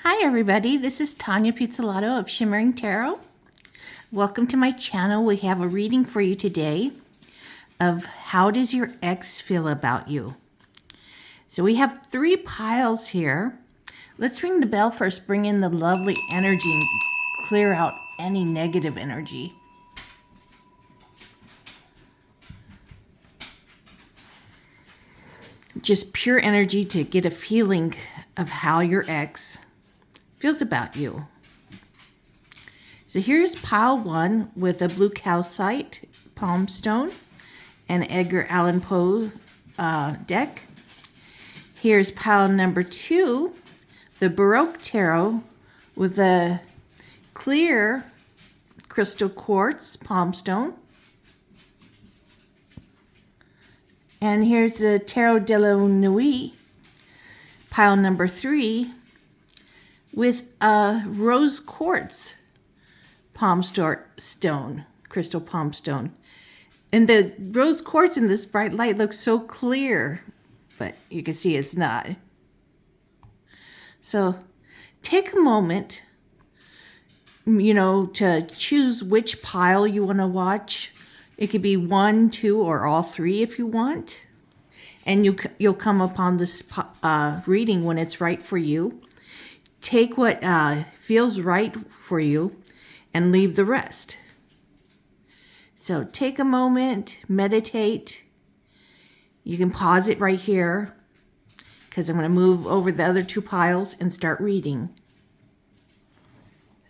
Hi everybody, this is Tanya Pizzolato of Shimmering Tarot. Welcome to my channel. We have a reading for you today of how does your ex feel about you? So we have 3 piles here. Let's ring the bell first, bring in the lovely energy and clear out any negative energy. Just pure energy to get a feeling of how your ex feels about you. So here's pile 1 with a blue calcite, palm stone, and Edgar Allan Poe deck. Here's pile number 2, the Baroque Tarot with a clear crystal quartz palm stone. And here's the Tarot de la Nuit, pile number 3, with a rose quartz stone, crystal palm stone. And the rose quartz in this bright light looks so clear, but you can see it's not. So take a moment, to choose which pile you want to watch. It could be 1, 2, or all 3 if you want. And you'll come upon this reading when it's right for you. Take what feels right for you and leave the rest. So take a moment, meditate. You can pause it right here because I'm going to move over the other 2 piles and start reading.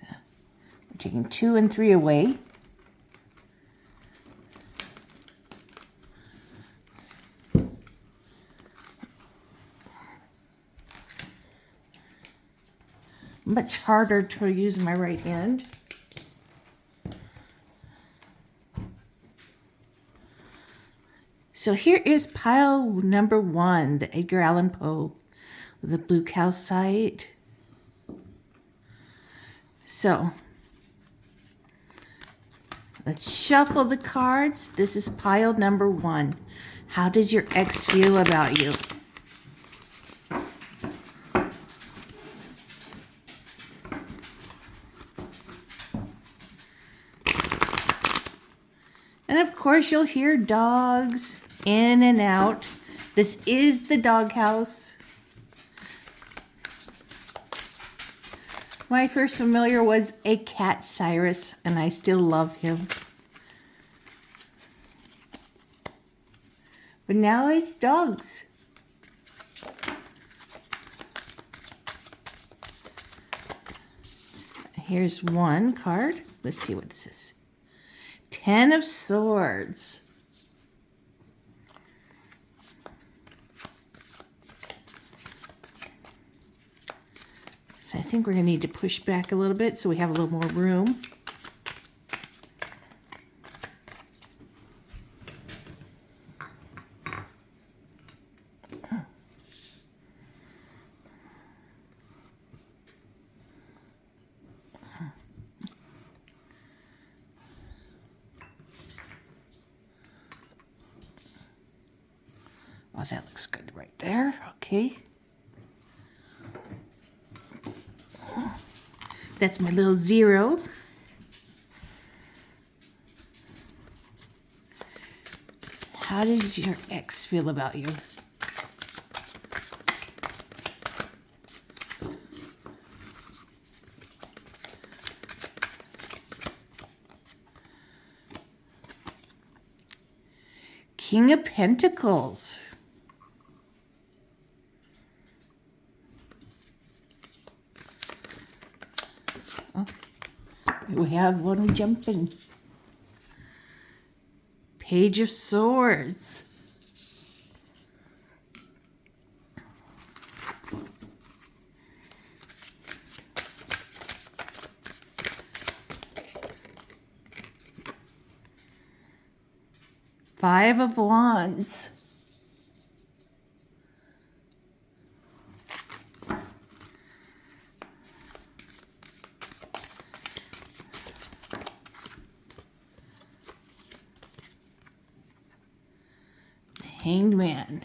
I'm taking 2 and 3 away. Much harder to use my right hand. So here is pile number 1, the Edgar Allan Poe with the blue calcite. So let's shuffle the cards. This is pile number 1. How does your ex feel about you? And of course, you'll hear dogs in and out. This is the doghouse. My first familiar was a cat, Cyrus, and I still love him. But now it's dogs. Here's one card. Let's see what this is. 10 of Swords. So I think we're going to need to push back a little bit so we have a little more room. Well, that looks good right there. Okay. That's my little 0. How does your ex feel about you? King of Pentacles. Oh, we have one jumping. Page of Swords. Five of Wands. Hanged Man.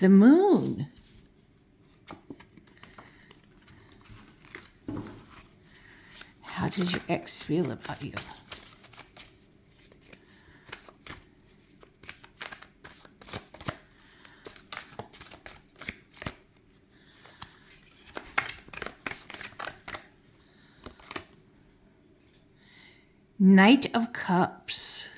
The Moon. How does your ex feel about you? Knight of Cups.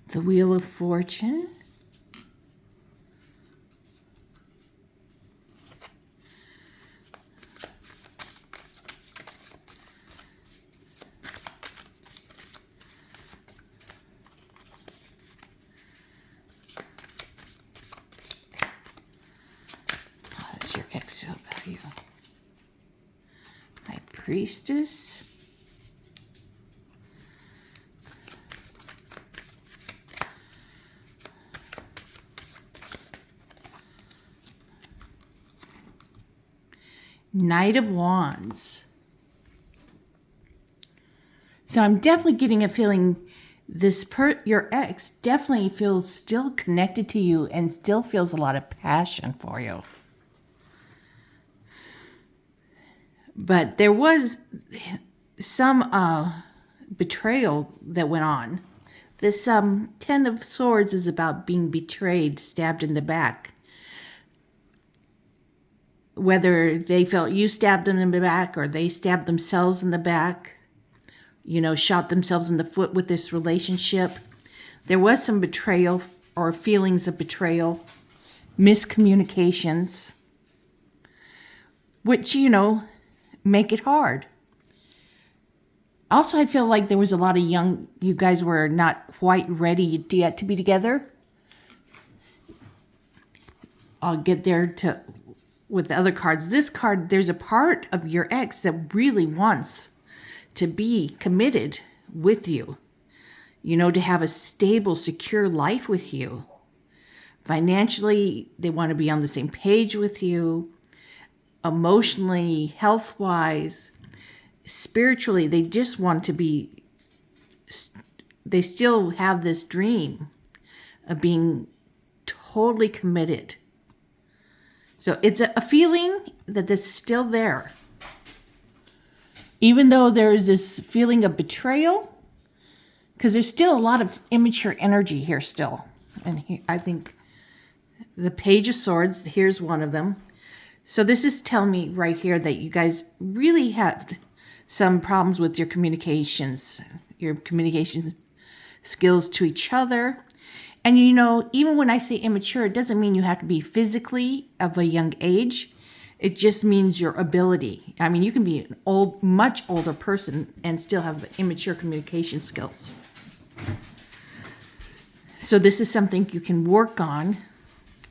The Wheel of Fortune. How does your ex feel about you? High Priestess. Knight of Wands. So I'm definitely getting a feeling your ex definitely feels still connected to you and still feels a lot of passion for you. But there was some betrayal that went on. This Ten of Swords is about being betrayed, stabbed in the back. Whether they felt you stabbed them in the back or they stabbed themselves in the back, shot themselves in the foot with this relationship. There was some betrayal or feelings of betrayal, miscommunications, which, make it hard. Also, I feel like there was a lot of you guys were not quite ready yet to be together. I'll get there with the other cards. This card, there's a part of your ex that really wants to be committed with you, to have a stable, secure life with you. Financially, they want to be on the same page with you. Emotionally, health-wise, spiritually, they just want to be, they still have this dream of being totally committed. So it's a feeling that is still there. Even though there's this feeling of betrayal, because there's still a lot of immature energy here still. And I think the Page of Swords, here's one of them. So this is telling me right here that you guys really have some problems with your communication skills to each other. And even when I say immature, it doesn't mean you have to be physically of a young age. It just means your ability. I mean, you can be an much older person and still have immature communication skills. So this is something you can work on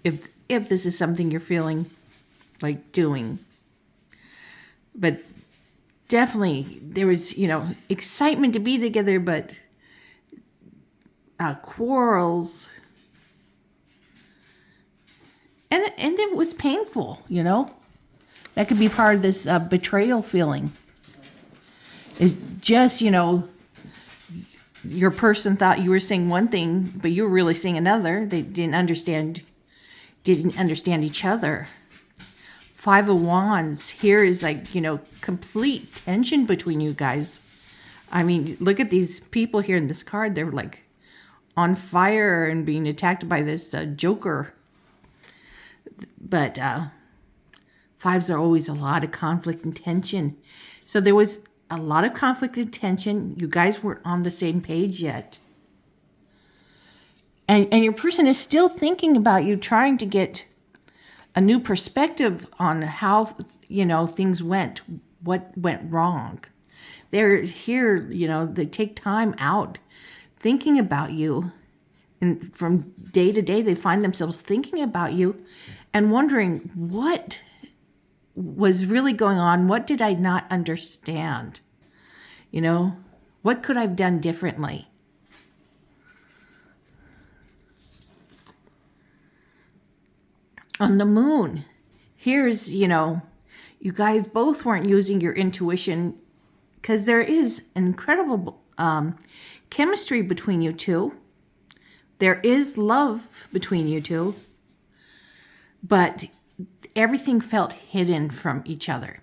if this is something you're feeling like doing. But definitely there was, excitement to be together, but quarrels, and it was painful. That could be part of this betrayal feeling. It's just your person thought you were saying one thing, but you were really saying another. They didn't understand each other. Five of Wands here is complete tension between you guys. I mean, look at these people here in this card. They're like on fire and being attacked by this Joker. But fives are always a lot of conflict and tension. So there was a lot of conflict and tension. You guys weren't on the same page yet. And your person is still thinking about you, trying to get a new perspective on how, things went, what went wrong. They're here, they take time out thinking about you And from day to day, they find themselves thinking about you and wondering what was really going on. What did I not understand? What could I have done differently? On the moon, here's, you guys both weren't using your intuition because there is incredible chemistry between you two. There is love between you two, but everything felt hidden from each other.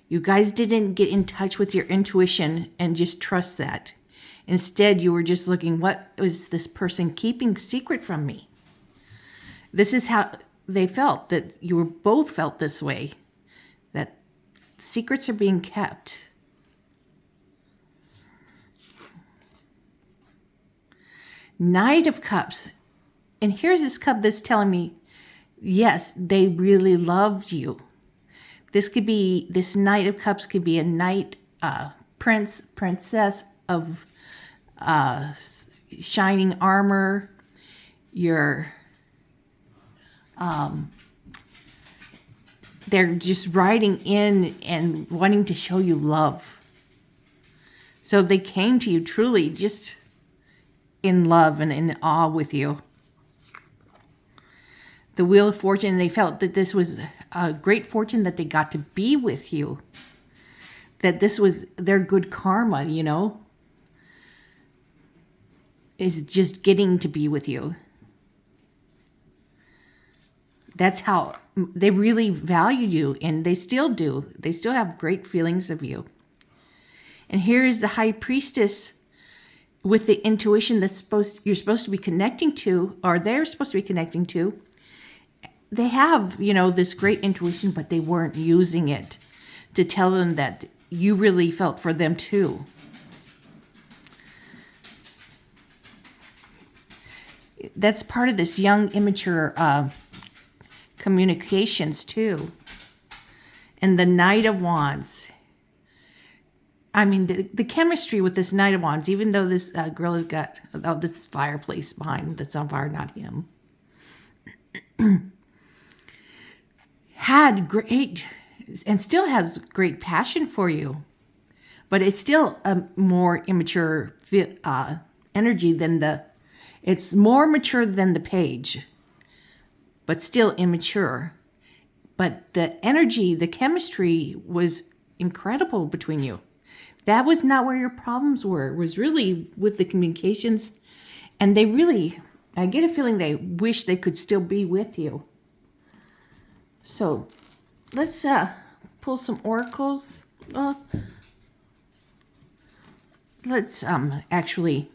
You guys didn't get in touch with your intuition and just trust that. Instead, you were just looking, what was this person keeping secret from me? This is how they felt, that you were both felt this way, that secrets are being kept. Knight of Cups. And here's this cup that's telling me, yes, they really loved you. This Knight of Cups could be a knight, princess of shining armor. They're just riding in and wanting to show you love. So they came to you truly just in love and in awe with you. The Wheel of Fortune, they felt that this was a great fortune that they got to be with you. That this was their good karma, is just getting to be with you. That's how they really valued you, and they still do. They still have great feelings of you. And here's the High Priestess with the intuition you're supposed to be connecting to, or they're supposed to be connecting to. They have, this great intuition, but they weren't using it to tell them that you really felt for them too. That's part of this young, immature communications too. And the Knight of Wands. I mean, the chemistry with this Knight of Wands, even though this girl has got, this fireplace behind that's on fire, not him. Had great, and still has great passion for you, but it's still a more immature energy than it's more mature than the Page, but still immature. But the energy, the chemistry was incredible between you. That was not where your problems were. It was really with the communications, and I get a feeling they wish they could still be with you. So let's pull some oracles. Let's actually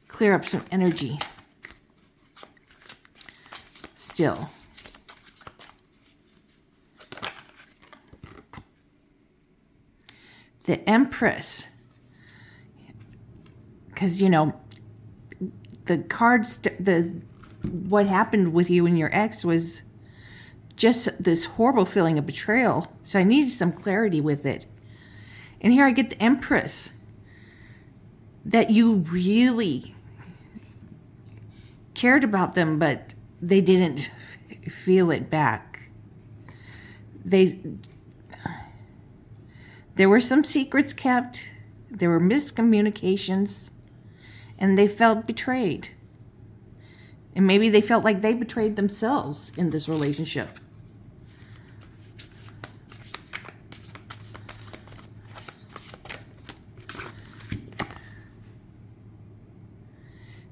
clear up some energy still. The Empress. Because, the cards, what happened with you and your ex was just this horrible feeling of betrayal. So I needed some clarity with it. And here I get the Empress. That you really cared about them, but they didn't feel it back. There were some secrets kept. There were miscommunications. And they felt betrayed. And maybe they felt like they betrayed themselves in this relationship.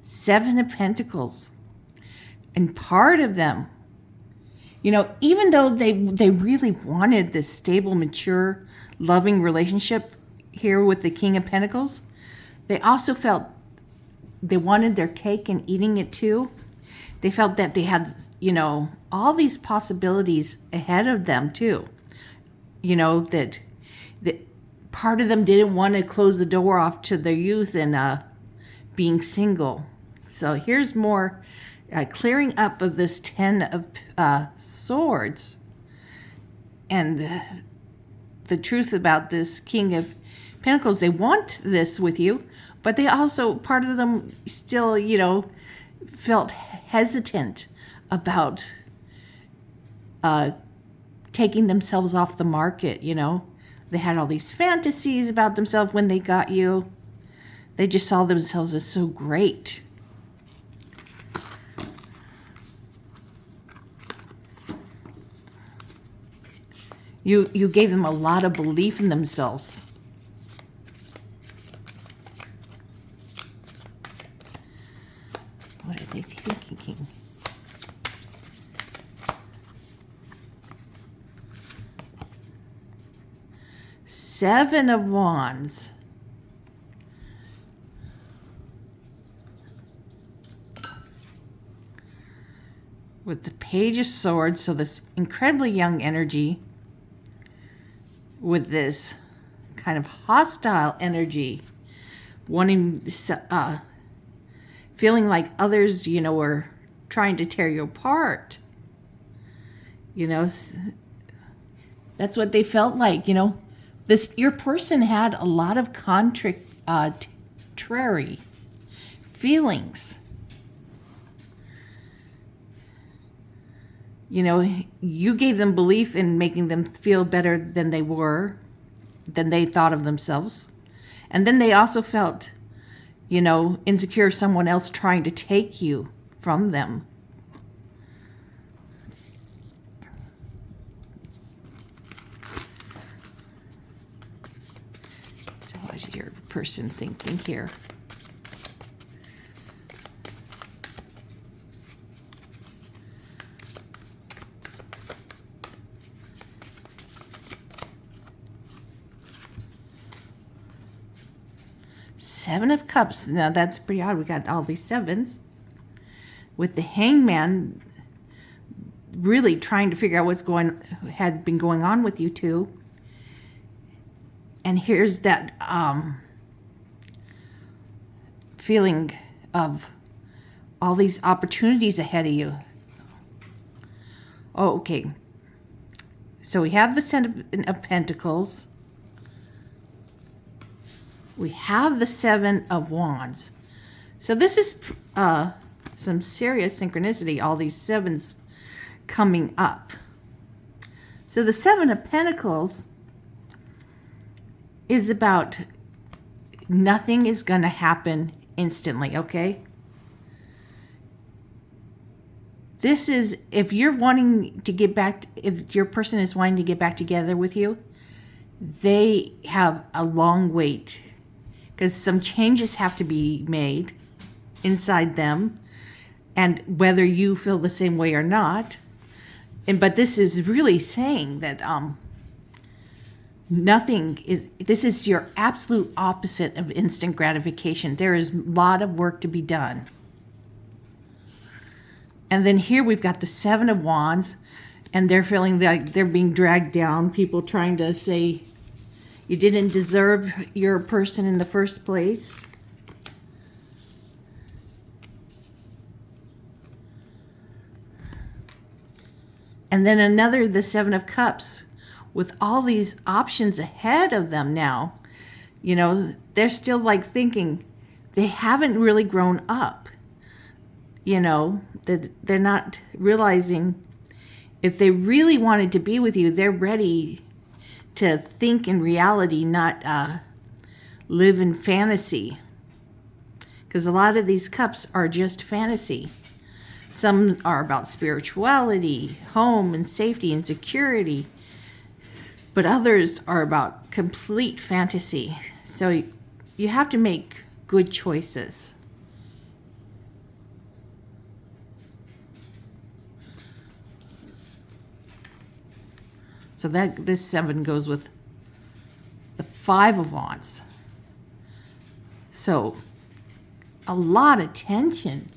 Seven of Pentacles. And part of them, even though they really wanted this stable, mature, loving relationship here with the King of Pentacles, they also felt they wanted their cake and eating it too. They felt that they had, all these possibilities ahead of them too. That part of them didn't want to close the door off to their youth and being single. So here's more clearing up of this Ten of Swords. And the truth about this King of Pentacles, they want this with you, but they also, part of them still, felt hesitant about taking themselves off the market, you know. They had all these fantasies about themselves when they got you. They just saw themselves as so great. You gave them a lot of belief in themselves. What are they thinking? Seven of Wands. With the Page of Swords, so this incredibly young energy with this kind of hostile energy, wanting, feeling like others, you know, were trying to tear you apart. You know, that's what they felt like, you know. Your person had a lot of contrary feelings. You know, you gave them belief in making them feel better than they were, than they thought of themselves. And then they also felt, you know, insecure of someone else trying to take you from them. So what's your person thinking here? Seven of Cups. Now that's pretty odd. We got all these sevens. With the Hangman really trying to figure out what's had been going on with you two. And here's that feeling of all these opportunities ahead of you. Oh, okay. So we have the Ten of Pentacles. We have the Seven of Wands. So this is some serious synchronicity, all these sevens coming up. So the Seven of Pentacles is about nothing is going to happen instantly, okay? This is, if you're wanting to get back, if your person is wanting to get back together with you, they have a long wait because some changes have to be made inside them, and whether you feel the same way or not. But this is really saying that this is your absolute opposite of instant gratification. There is a lot of work to be done. And then here we've got the Seven of Wands, and they're feeling like they're being dragged down. People trying to say you didn't deserve your person in the first place. And then the Seven of Cups, with all these options ahead of them now. You know, they're still like thinking they haven't really grown up. You know, that they're not realizing if they really wanted to be with you, they're ready to think in reality, not live in fantasy. Because a lot of these cups are just fantasy. Some are about spirituality, home and safety and security. But others are about complete fantasy. So you have to make good choices. So this seven goes with the Five of Wands. So a lot of tension.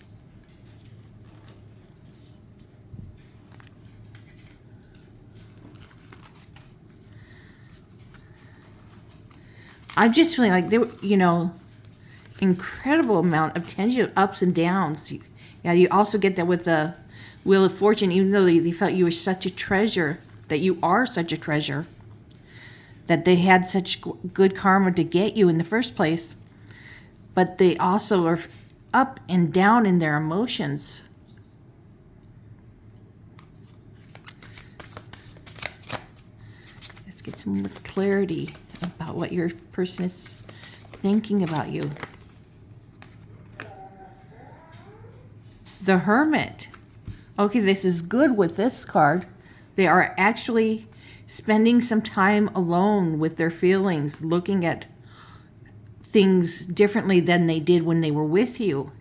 I'm just feeling like there were, you know, incredible amount of tension, ups and downs. Yeah, you also get that with the Wheel of Fortune, even though they felt you were such a treasure, that you are such a treasure, that they had such good karma to get you in the first place, but they also up and down in their emotions. Let's get some more clarity about what your person is thinking about you. The Hermit. Okay, this is good with this card. They are actually spending some time alone with their feelings, looking at things differently than they did when they were with you.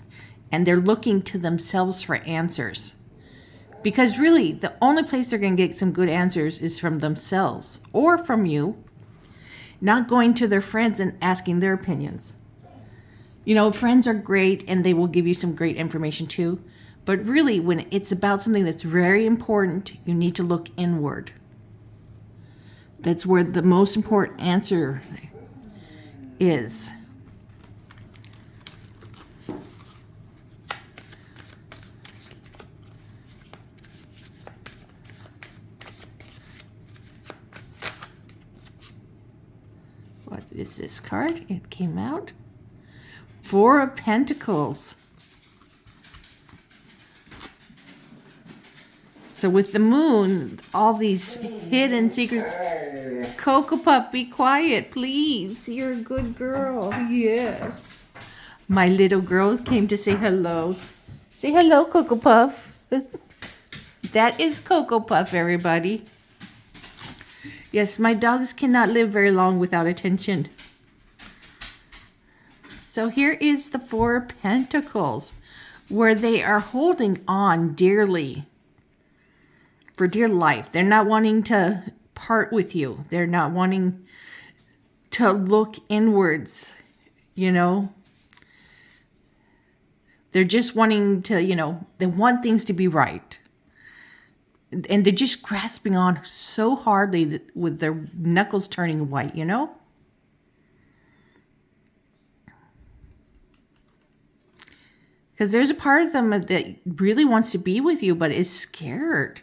And they're looking to themselves for answers. Because really, the only place they're going to get some good answers is from themselves or from you. Not going to their friends and asking their opinions. You know, friends are great and they will give you some great information too. But really, when it's about something that's very important, you need to look inward. That's where the most important answer is. What is this card? It came out. Four of Pentacles. So with the moon, all these hidden secrets. Cocoa Puff, be quiet, please. You're a good girl. Yes. My little girls came to say hello. Say hello, Cocoa Puff. That is Cocoa Puff, everybody. Yes, my dogs cannot live very long without attention. So here is the Four of Pentacles, where they are holding on dearly. For dear life. They're not wanting to part with you. They're not wanting to look inwards, you know. They're just wanting to, you know, they want things to be right. And they're just grasping on so hardly with their knuckles turning white, you know. Because there's a part of them that really wants to be with you, but is scared.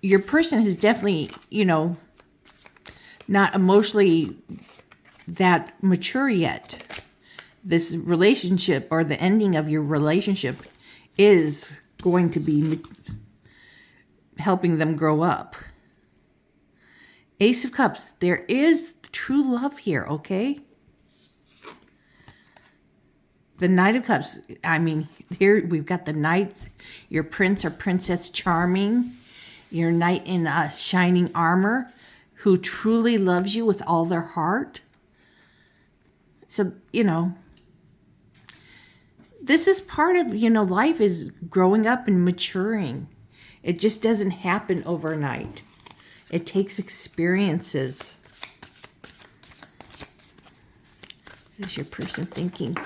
Your person is definitely, you know, not emotionally that mature yet. This relationship or the ending of your relationship is going to be helping them grow up. Ace of Cups, there is true love here, okay? The Knight of Cups, I mean, here we've got the knights, your prince or princess charming, your knight in shining armor who truly loves you with all their heart. So, you know, this is part of, you know, life is growing up and maturing. It just doesn't happen overnight. It takes experiences. What is your person thinking?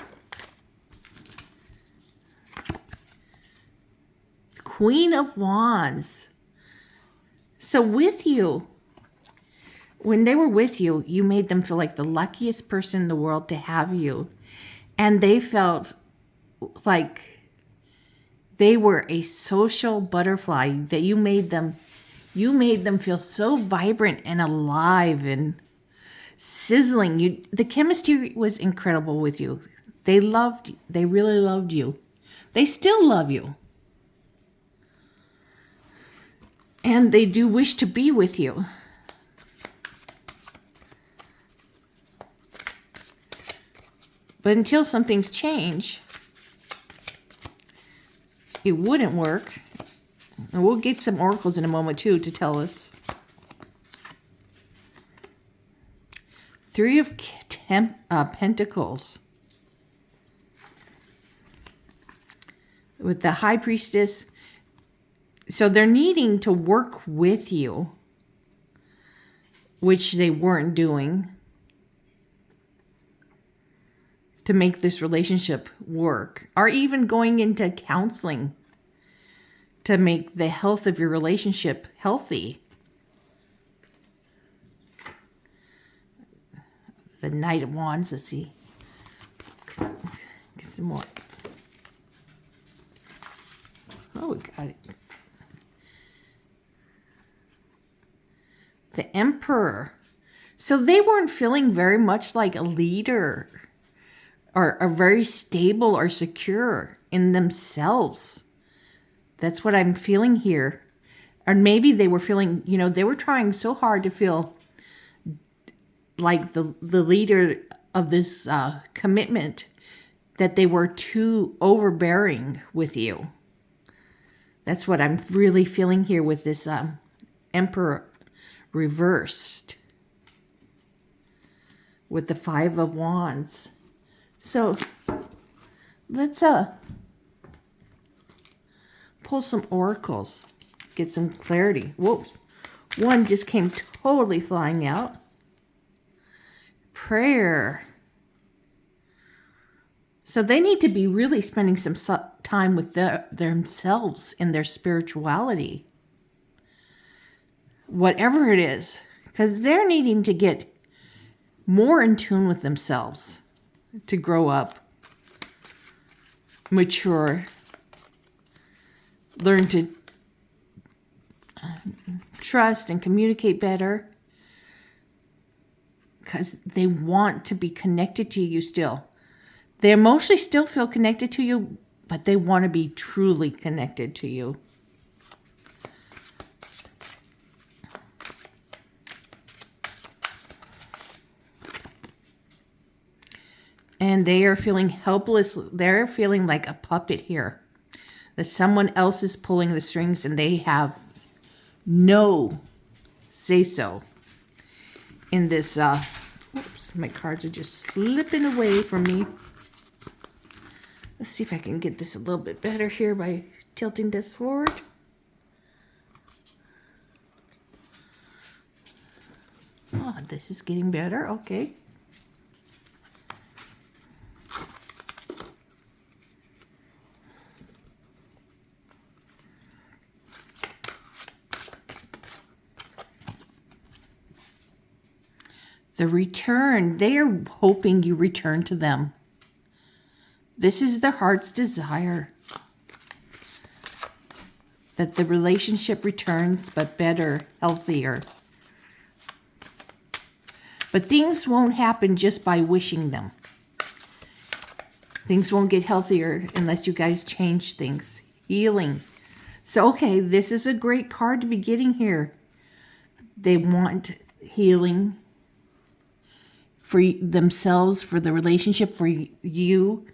Queen of Wands. So with you, when they were with you, you made them feel like the luckiest person in the world to have you. And they felt like they were a social butterfly, that you made them feel so vibrant and alive and sizzling. The chemistry was incredible with you. They really loved you. They still love you. And they do wish to be with you. But until some things change, it wouldn't work. And we'll get some oracles in a moment too to tell us. Three of Pentacles. With the High Priestess. So they're needing to work with you, which they weren't doing, to make this relationship work, or even going into counseling to make the health of your relationship healthy. The Knight of Wands, let's see. Get some more. Oh, we got it. Emperor. So they weren't feeling very much like a leader or very stable or secure in themselves. That's what I'm feeling here. Or maybe they were feeling, they were trying so hard to feel like the leader of this commitment that they were too overbearing with you. That's what I'm really feeling here with this Emperor reversed with the Five of Wands. So let's pull some oracles, get some clarity. Whoops. One just came totally flying out. Prayer. So they need to be really spending some time with themselves in their spirituality. Whatever it is. Because they're needing to get more in tune with themselves. To grow up. Mature. Learn to trust and communicate better. Because they want to be connected to you still. They emotionally still feel connected to you, but they want to be truly connected to you. And they are feeling helpless. They're feeling like a puppet here. That someone else is pulling the strings and they have no say-so in this. Oops, my cards are just slipping away from me. Let's see if I can get this a little bit better here by tilting this forward. Oh, this is getting better. Okay. The return. They are hoping you return to them. This is their heart's desire. That the relationship returns, but better, healthier. But things won't happen just by wishing them. Things won't get healthier unless you guys change things. Healing. So, okay, this is a great card to be getting here. They want healing for themselves, for the relationship, for you,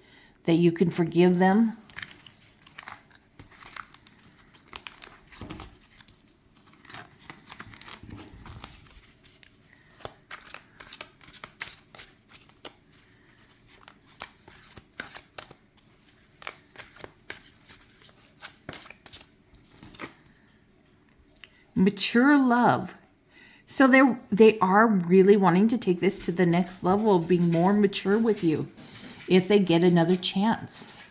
that you can forgive them. Mature love. So they are really wanting to take this to the next level of being more mature with you if they get another chance.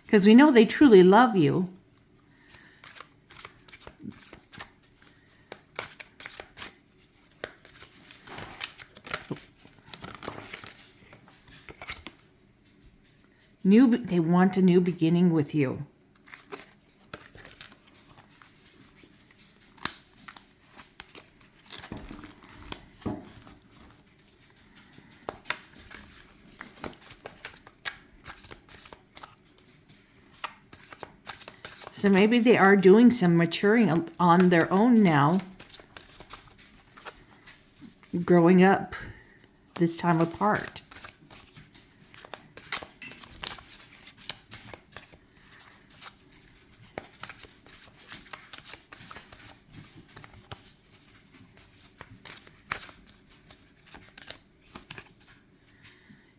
Because we know they truly love you. They want a new beginning with you. So maybe they are doing some maturing on their own now. Growing up this time apart.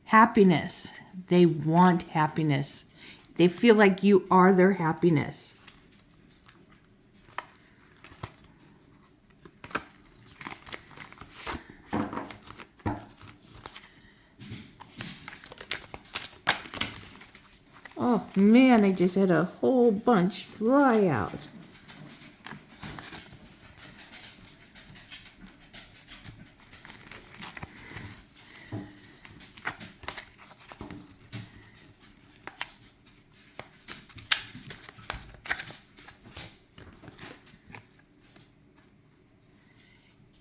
Happiness. They want happiness. They feel like you are their happiness. Oh man, I just had a whole bunch fly out.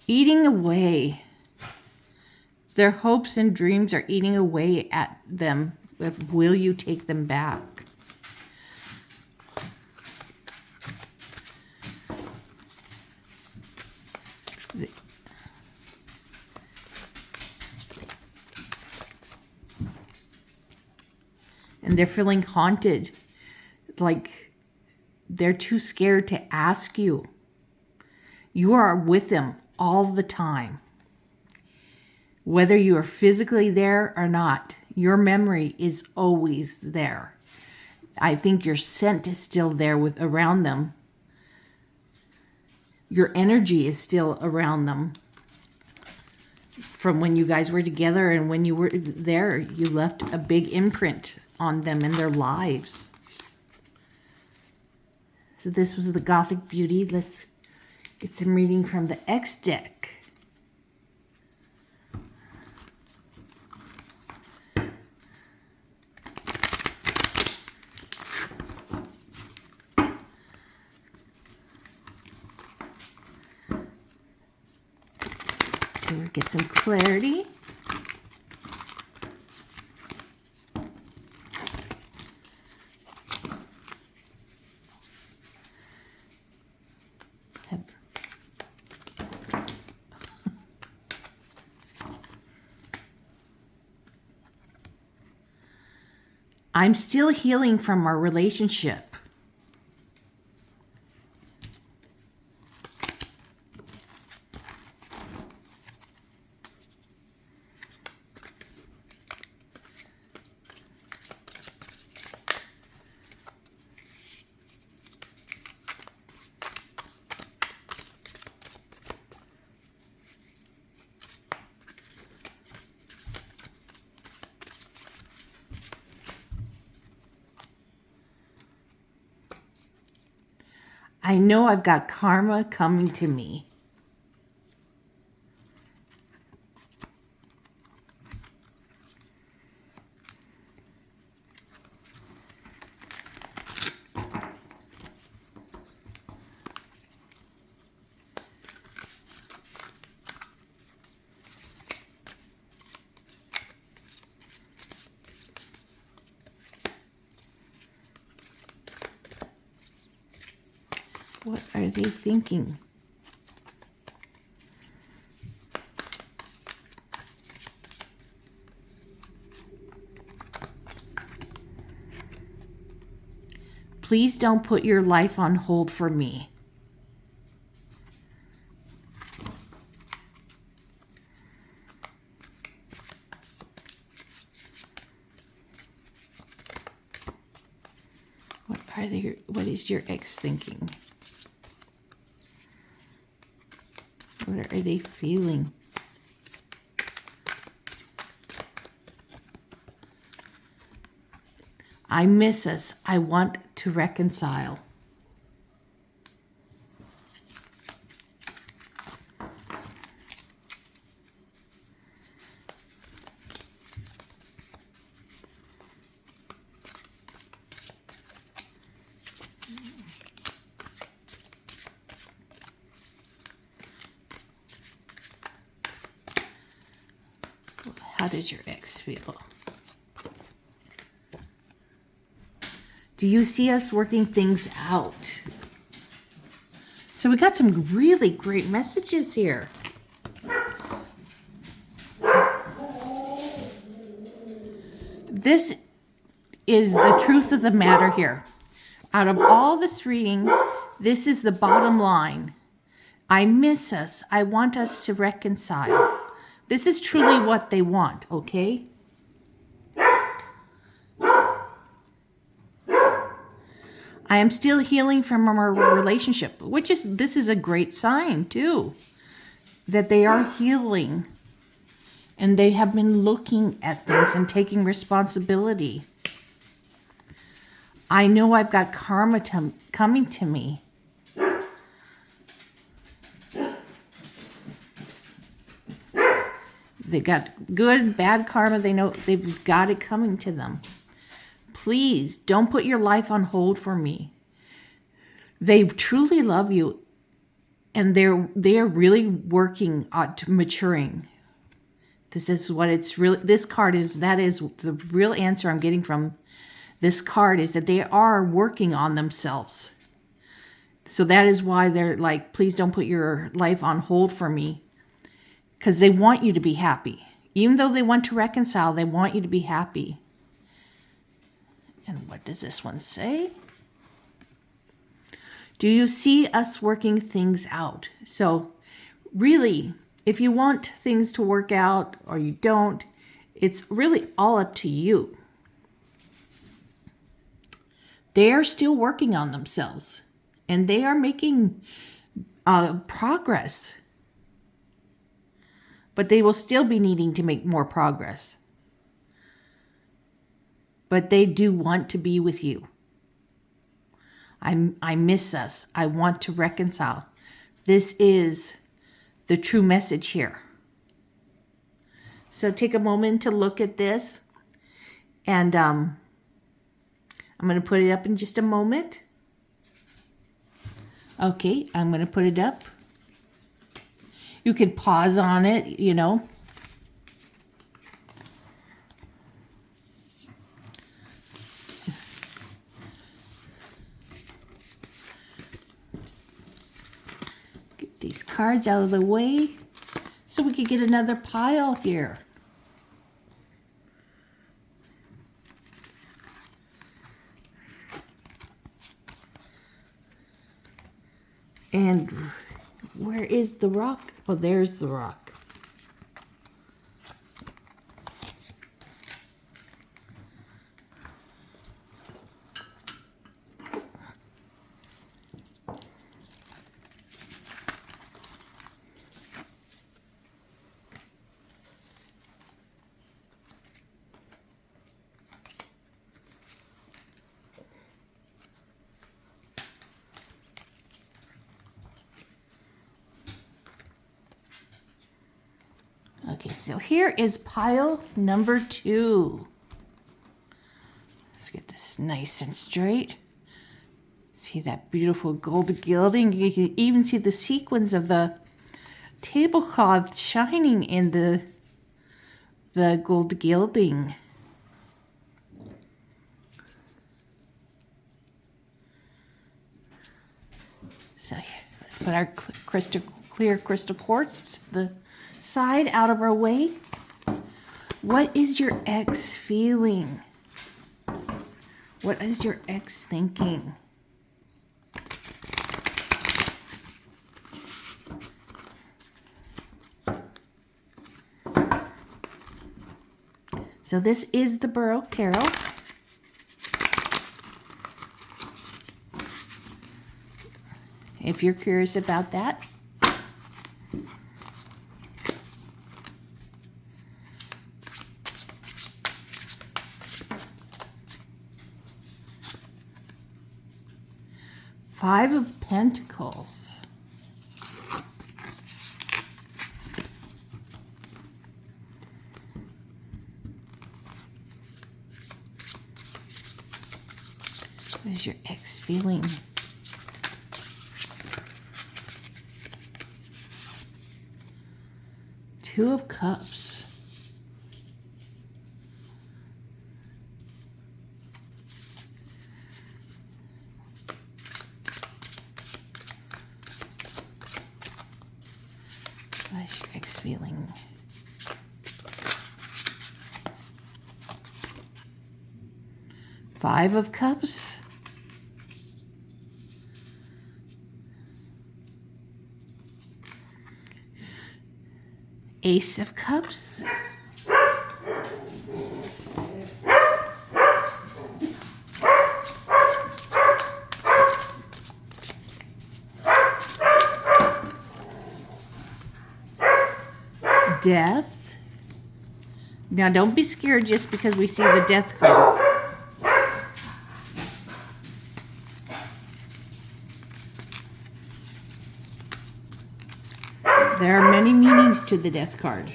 eating away. Their hopes and dreams are eating away at them. Will you take them back? And they're feeling haunted, like they're too scared to ask you. You are with them all the time. Whether you are physically there or not, your memory is always there. I think your scent is still there around them. Your energy is still around them. From when you guys were together and when you were there, you left a big imprint on them in their lives. So this was the Gothic Beauty. Let's get some reading from the X deck. So we'll get some clarity. I'm still healing from our relationship. I know I've got karma coming to me. What are they thinking? Please don't put your life on hold for me. What is your ex thinking? What are they feeling? I miss us. I want to reconcile. How does your ex feel? Do you see us working things out? So we got some really great messages here. This is the truth of the matter here. Out of all this reading, this is the bottom line. I miss us. I want us to reconcile. This is truly what they want, okay? I am still healing from our relationship, this is a great sign too, that they are healing and they have been looking at things and taking responsibility. I know I've got karma coming to me. They got good, bad karma. They know they've got it coming to them. Please don't put your life on hold for me. They truly love you. and they are really working on to maturing. This is what it's really, this card is, that is the real answer I'm getting from this card, is that they are working on themselves. So that is why they're like, please don't put your life on hold for me, because they want you to be happy. Even though they want to reconcile, they want you to be happy. And what does this one say? Do you see us working things out? So really, if you want things to work out or you don't, it's really all up to you. They are still working on themselves, and they are making progress. But they will still be needing to make more progress. But they do want to be with you. I miss us. I want to reconcile. This is the true message here. So take a moment to look at this. And I'm going to put it up in just a moment. Okay, I'm going to put it up. You could pause on it, you know. Get these cards out of the way so we could get another pile here. And where is the rock? Oh, there's the rock. Okay, so here is pile number 2. Let's get this nice and straight. See that beautiful gold gilding? You can even see the sequins of the tablecloth shining in the gold gilding. So here, let's put our clear crystal quartz to the side, out of our way. What is your ex feeling? What is your ex thinking? So this is the Baroque Tarot. If you're curious about that. Five of Pentacles. What is your ex feeling? Two of Cups. What is your ex feeling? Five of Cups. Ace of Cups. Death. Now don't be scared just because we see the Death card. There are many meanings to the Death card.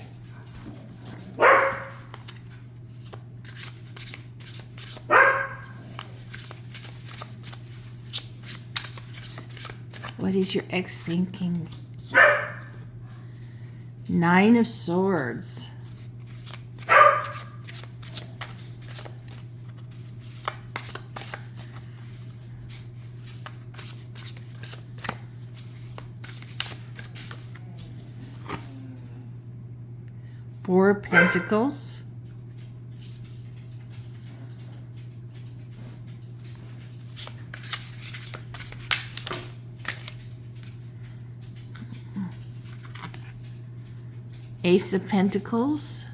What is your ex thinking? 9 of Swords. Four of Pentacles. Ace of Pentacles.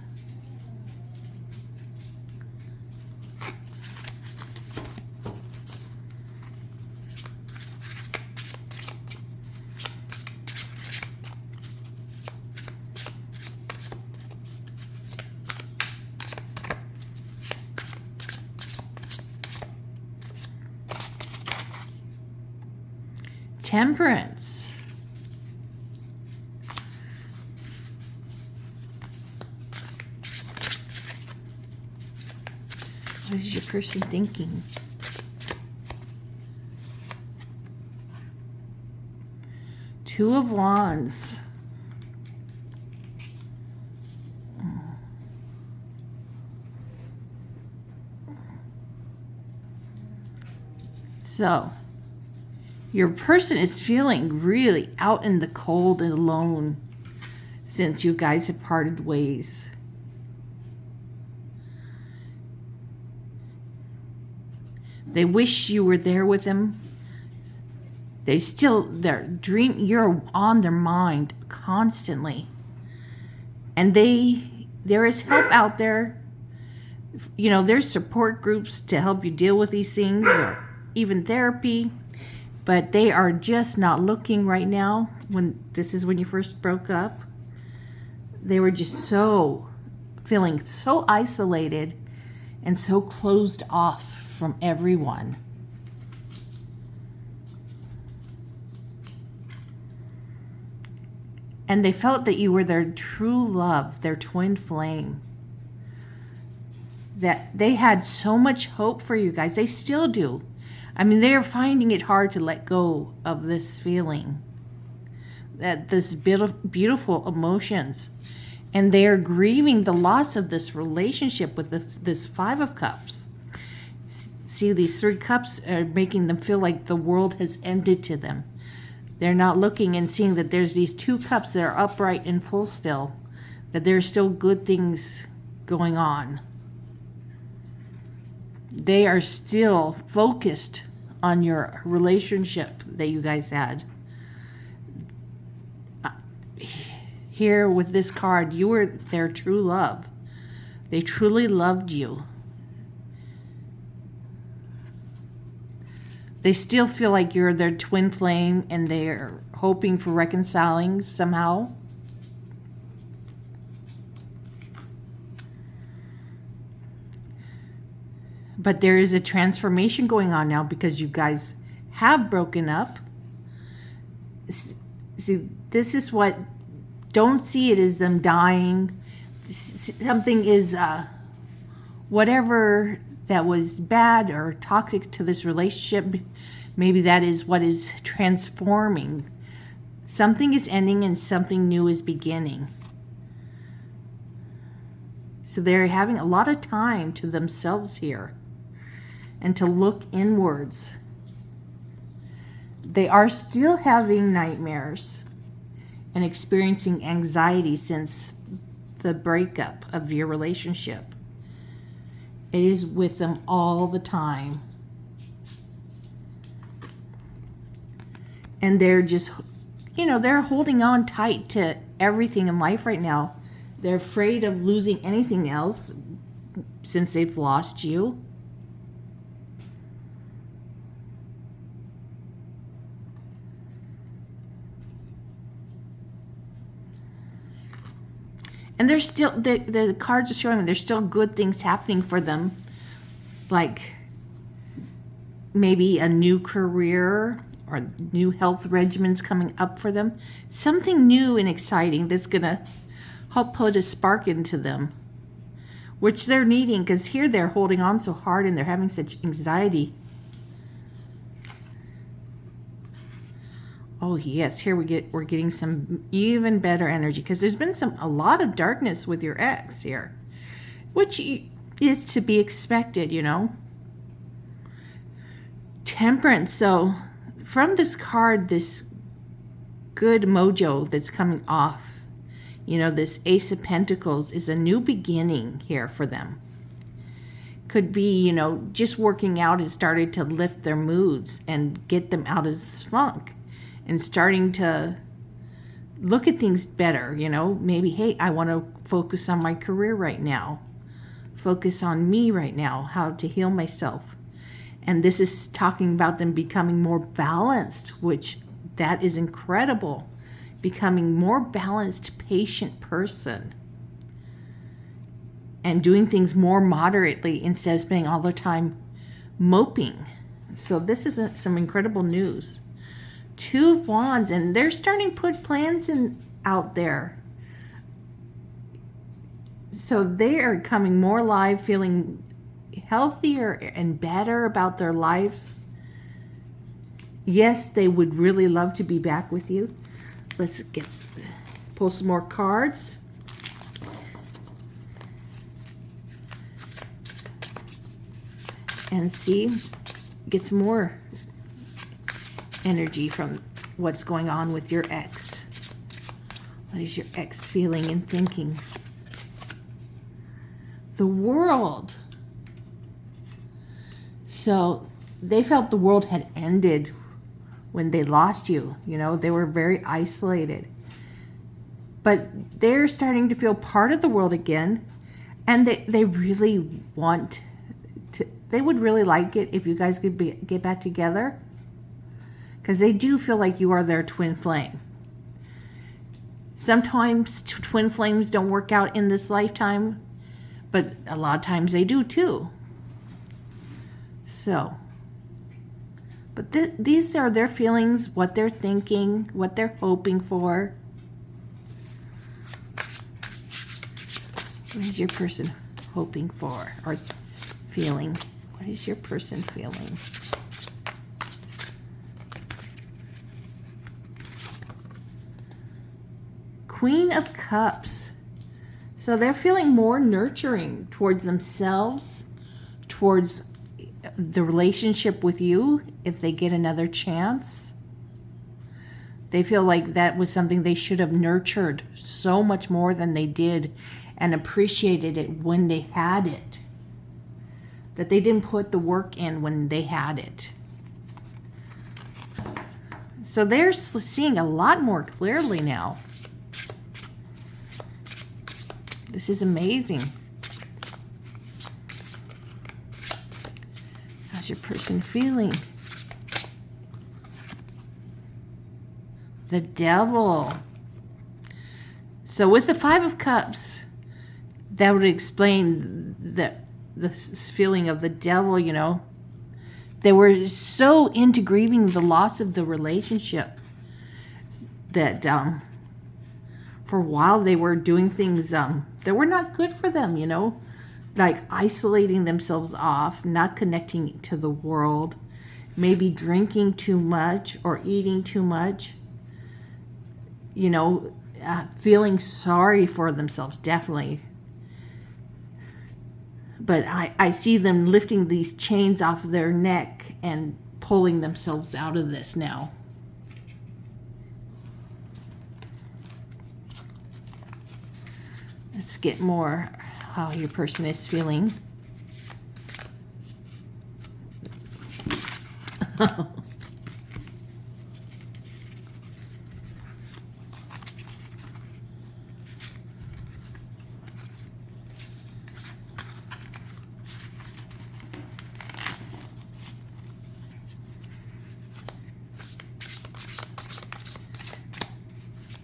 Temperance. What is your person thinking? Two of Wands. So, your person is feeling really out in the cold and alone since you guys have parted ways. They wish you were there with them. You're on their mind constantly. And there is help out there. You know, there's support groups to help you deal with these things, or even therapy. But they are just not looking right now. This is when you first broke up. They were just feeling so isolated and so closed off from everyone. And they felt that you were their true love, their twin flame. That they had so much hope for you guys. They still do. I mean, they're finding it hard to let go of this feeling, that this beautiful emotions, and they are grieving the loss of this relationship with this Five of Cups. See, these 3 cups are making them feel like the world has ended to them. They're not looking and seeing that there's these 2 cups that are upright and full still, that there are still good things going on. They are still focused on your relationship that you guys had. Here with this card, you were their true love. They truly loved you. They still feel like you're their twin flame, and they're hoping for reconciling somehow. But there is a transformation going on now because you guys have broken up. See, this is what, don't see it as them dying. Something is, whatever that was bad or toxic to this relationship, maybe that is what is transforming. Something is ending and something new is beginning. So they're having a lot of time to themselves here and to look inwards. They are still having nightmares and experiencing anxiety since the breakup of your relationship. It is with them all the time. And they're just, they're holding on tight to everything in life right now. They're afraid of losing anything else since they've lost you. And there's still, the cards are showing me there's still good things happening for them. Like maybe a new career or new health regimens coming up for them. Something new and exciting that's going to help put a spark into them, which they're needing, because here they're holding on so hard and they're having such anxiety. Oh yes, here we're getting some even better energy, because there's been a lot of darkness with your ex here, which is to be expected, Temperance. So from this card, this good mojo that's coming off, this Ace of Pentacles is a new beginning here for them. Could be, just working out has started to lift their moods and get them out of this funk and starting to look at things better, maybe, hey, I want to focus on my career right now, focus on me right now, how to heal myself. And this is talking about them becoming more balanced, which that is incredible. Becoming more balanced, patient person. And doing things more moderately instead of spending all their time moping. So this is some incredible news. 2 of Wands, and they're starting to put plans out there. So they are coming more alive, feeling healthier and better about their lives. Yes, they would really love to be back with you. Let's pull some more cards. And get some more energy from what's going on with your ex. What is your ex feeling and thinking? The World. So they felt the world had ended when they lost you. They were very isolated. But they're starting to feel part of the world again. And they really want to, they would really like it if you guys could get back together. Because they do feel like you are their twin flame. Sometimes twin flames don't work out in this lifetime, but a lot of times they do too. So, but these are their feelings, what they're thinking, what they're hoping for. What is your person hoping for or feeling? What is your person feeling? Queen of Cups. So they're feeling more nurturing towards themselves, towards the relationship with you if they get another chance. They feel like that was something they should have nurtured so much more than they did and appreciated it when they had it. That they didn't put the work in when they had it. So they're seeing a lot more clearly now. This is amazing. How's your person feeling? The Devil. So with the 5 of Cups, that would explain this feeling of the devil, They were so into grieving the loss of the relationship that for a while they were doing things that were not good for them, like isolating themselves off, not connecting to the world, maybe drinking too much or eating too much, feeling sorry for themselves, definitely. But I see them lifting these chains off their neck and pulling themselves out of this now. Let's get more how your person is feeling.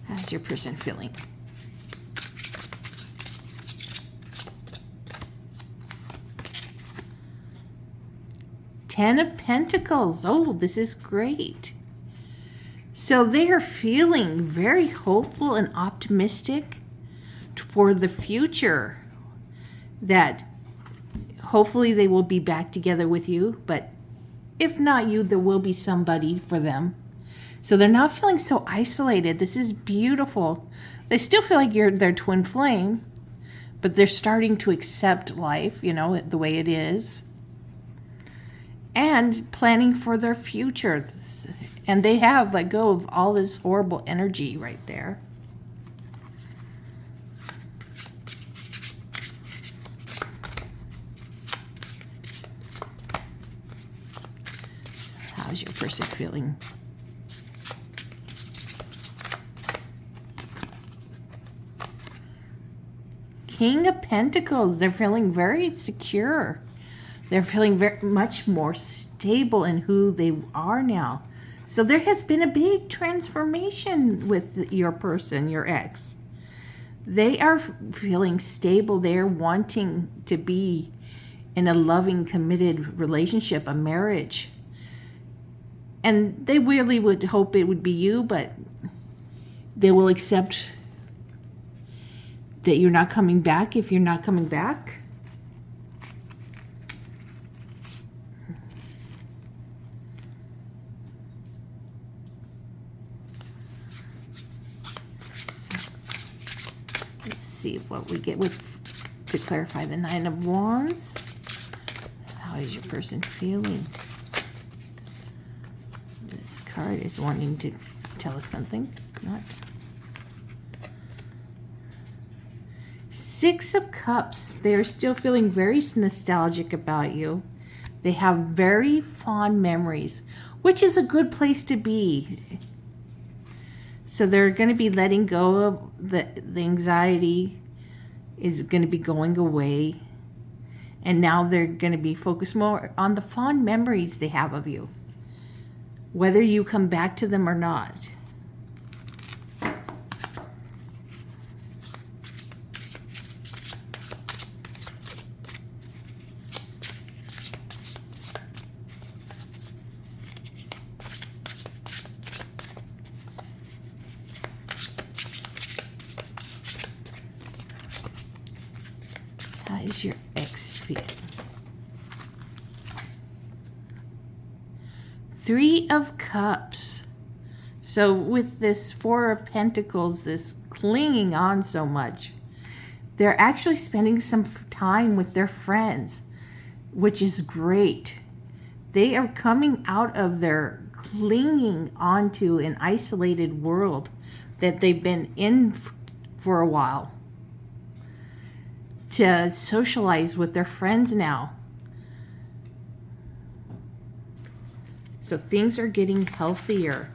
How's your person feeling? Ten of Pentacles. Oh, this is great. So they are feeling very hopeful and optimistic for the future. That hopefully they will be back together with you. But if not you, there will be somebody for them. So they're not feeling so isolated. This is beautiful. They still feel like you're their twin flame, but they're starting to accept life, the way it is, and planning for their future. And they have let go of all this horrible energy right there. How's your person feeling? King of Pentacles, they're feeling very secure. They're feeling very much more stable in who they are now. So there has been a big transformation with your person, your ex. They are feeling stable. They're wanting to be in a loving, committed relationship, a marriage. And they really would hope it would be you, but they will accept that you're not coming back if you're not coming back. So, let's see what we get to clarify the Nine of Wands. How is your person feeling? This card is wanting to tell us something. Not. Six of Cups, they're still feeling very nostalgic about you. They have very fond memories, which is a good place to be. So they're going to be letting go of the anxiety is going to be going away. And now they're going to be focused more on the fond memories they have of you, whether you come back to them or not. How is your ex feeling? Three of Cups. So with this Four of Pentacles, this clinging on so much, they're actually spending some time with their friends, which is great. They are coming out of their clinging onto an isolated world that they've been in for a while to socialize with their friends now. So things are getting healthier.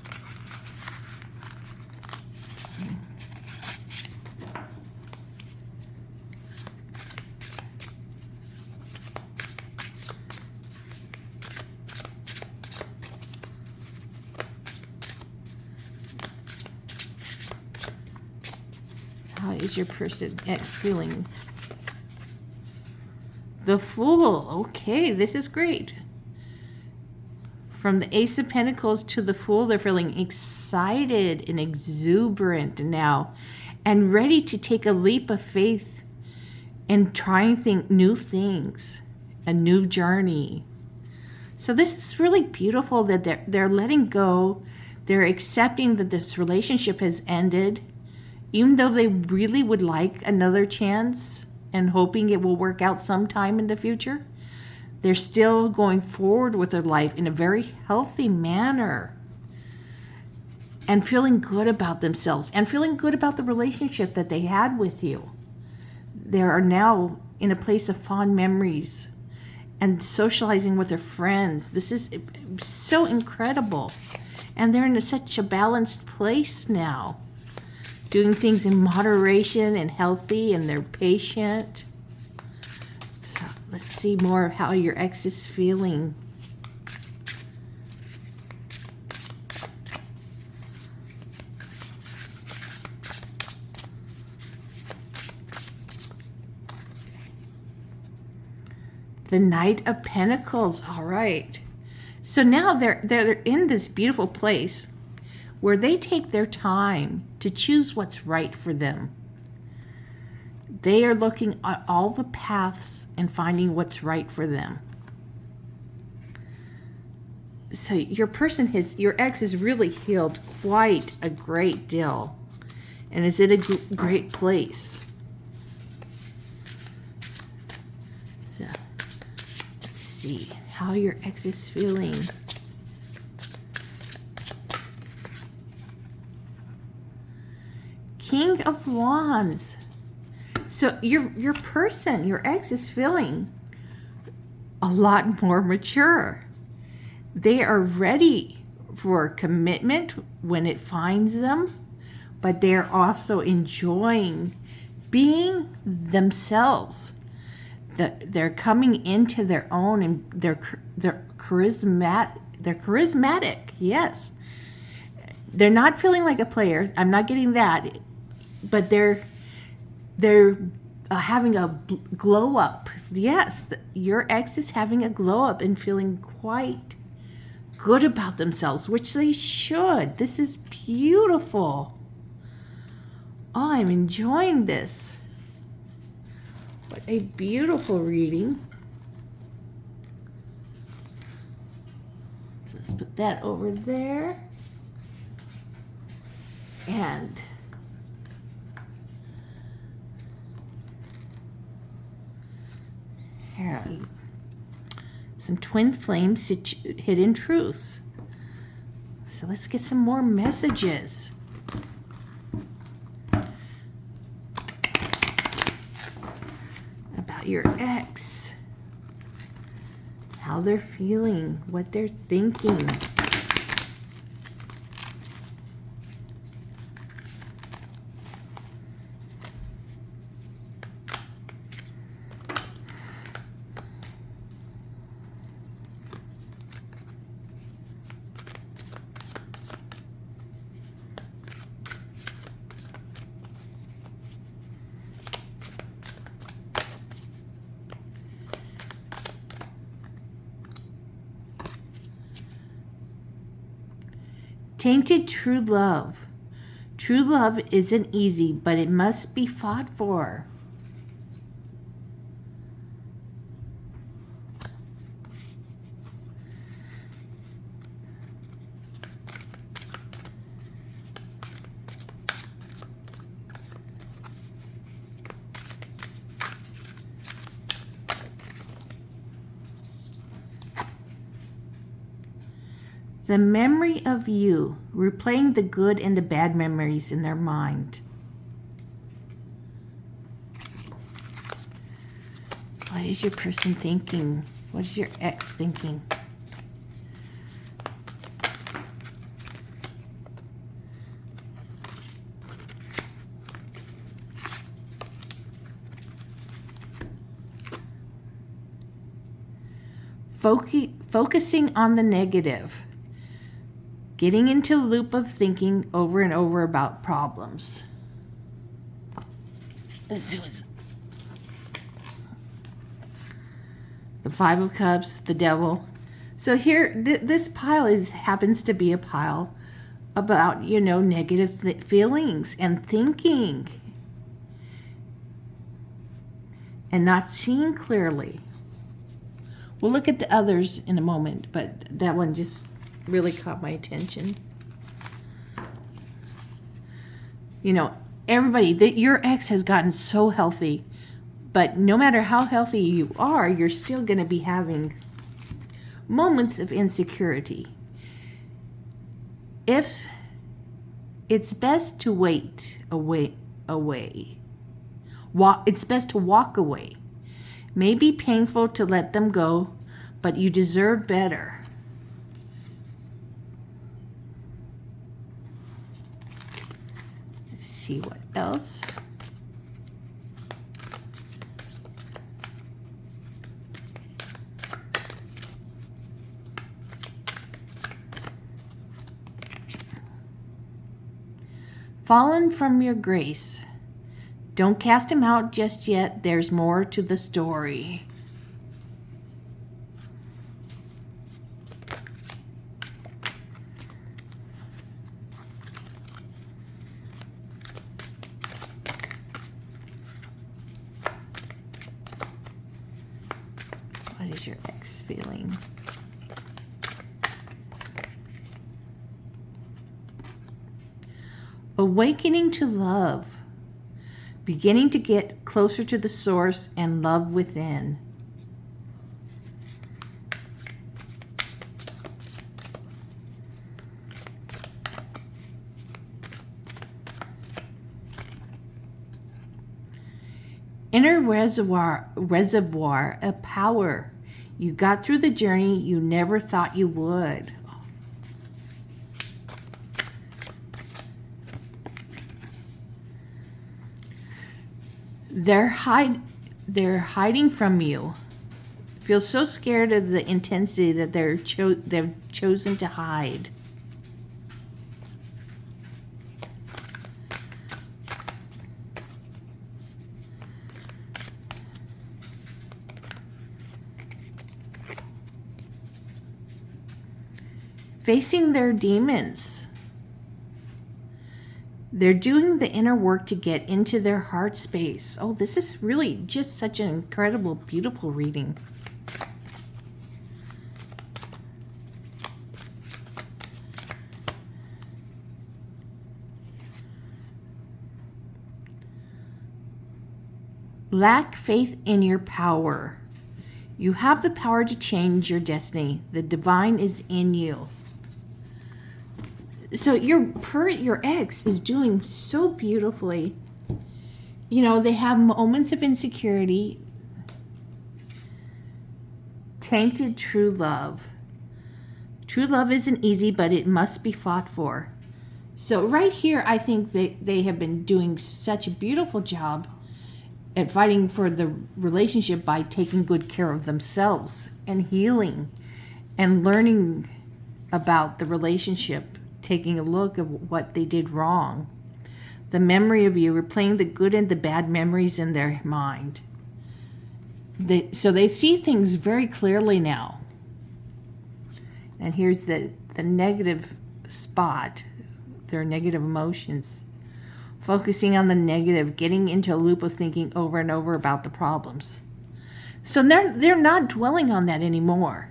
How is your person ex feeling? The Fool. Okay, this is great. From the Ace of Pentacles to the Fool, they're feeling excited and exuberant now and ready to take a leap of faith and try new things, a new journey. So this is really beautiful that they're letting go. They're accepting that this relationship has ended, even though they really would like another chance and hoping it will work out sometime in the future. They're still going forward with their life in a very healthy manner and feeling good about themselves and feeling good about the relationship that they had with you. They are now in a place of fond memories and socializing with their friends. This is so incredible. And they're in such a balanced place now, doing things in moderation and healthy, and they're patient. So let's see more of how your ex is feeling. The Knight of Pentacles. All right. So now they're in this beautiful place where they take their time to choose what's right for them. They are looking at all the paths and finding what's right for them. So your ex has really healed quite a great deal and is in a great place. So let's see how your ex is feeling. King of Wands. So your person, your ex, is feeling a lot more mature. They are ready for commitment when it finds them, but they're also enjoying being themselves. They're coming into their own, and they're charismatic. They're charismatic, yes. They're not feeling like a player. I'm not getting that, but they're having a glow up. Yes, your ex is having a glow up and feeling quite good about themselves, which they should. This is beautiful. Oh, I'm enjoying this. What a beautiful reading. So let's put that over there. And here, some twin flames, hidden truths. So let's get some more messages. About your ex. How they're feeling, what they're thinking. Tainted true love. True love isn't easy, but it must be fought for. The memory of you, replaying the good and the bad memories in their mind. What is your person thinking? What is your ex thinking? Focusing on the negative. Getting into a loop of thinking over and over about problems. The Five of Cups, the Devil. So here, this pile happens to be a pile about, negative feelings and thinking. And not seeing clearly. We'll look at the others in a moment, but that one just really caught my attention. Everybody, your ex has gotten so healthy, but no matter how healthy you are, you're still going to be having moments of insecurity. If it's best to wait away. It's best to walk away. May be painful to let them go, but you deserve better. Let's see what else. Fallen from your grace. Don't cast him out just yet. There's more to the story. What is your ex feeling? Awakening to love. Beginning to get closer to the source and love within. Inner reservoir of power. You got through the journey you never thought you would. They're hiding from you. Feel so scared of the intensity that they've chosen to hide. Facing their demons. They're doing the inner work to get into their heart space. Oh, this is really just such an incredible, beautiful reading. Lack faith in your power. You have the power to change your destiny. The divine is in you. So your ex is doing so beautifully. You know, they have moments of insecurity. Tainted true love. True love isn't easy, but it must be fought for. So right here, I think they have been doing such a beautiful job at fighting for the relationship by taking good care of themselves and healing and learning about the relationship, taking a look at what they did wrong. The memory of you, replaying the good and the bad memories in their mind. So they see things very clearly now. And here's the negative spot, their negative emotions. Focusing on the negative, getting into a loop of thinking over and over about the problems. So they're not dwelling on that anymore.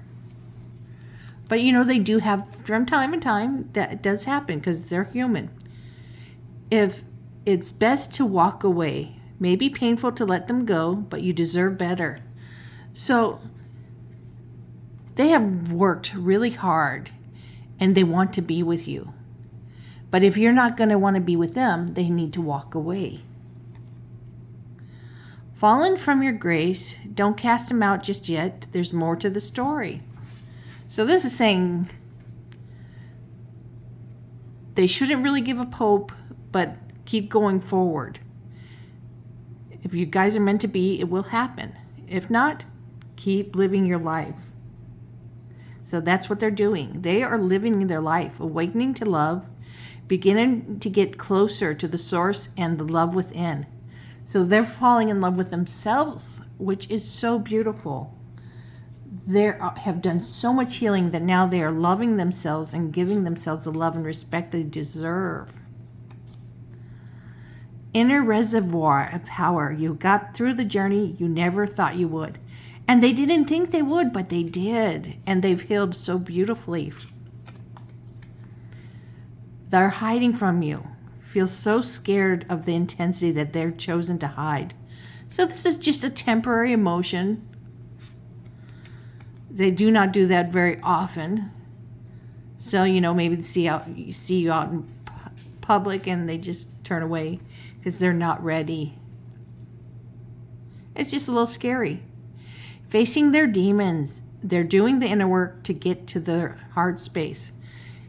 But you know, they do have, from time to time, that does happen because they're human. If it's best to walk away, may be painful to let them go, but you deserve better. So they have worked really hard and they want to be with you. But if you're not going to want to be with them, they need to walk away. Fallen from your grace, don't cast them out just yet. There's more to the story. So this is saying they shouldn't really give up hope, but keep going forward. If you guys are meant to be, it will happen. If not, keep living your life. So that's what they're doing. They are living their life, awakening to love, beginning to get closer to the source and the love within. So they're falling in love with themselves, which is so beautiful. They have done so much healing that now they are loving themselves and giving themselves the love and respect they deserve. Inner reservoir of power. You got through the journey you never thought you would. And they didn't think they would, but they did. And they've healed so beautifully. They're hiding from you. Feel so scared of the intensity that they're chosen to hide. So this is just a temporary emotion. They do not do that very often. So, you know, maybe you see you out in public and they just turn away because they're not ready. It's just a little scary. Facing their demons. They're doing the inner work to get to their heart space.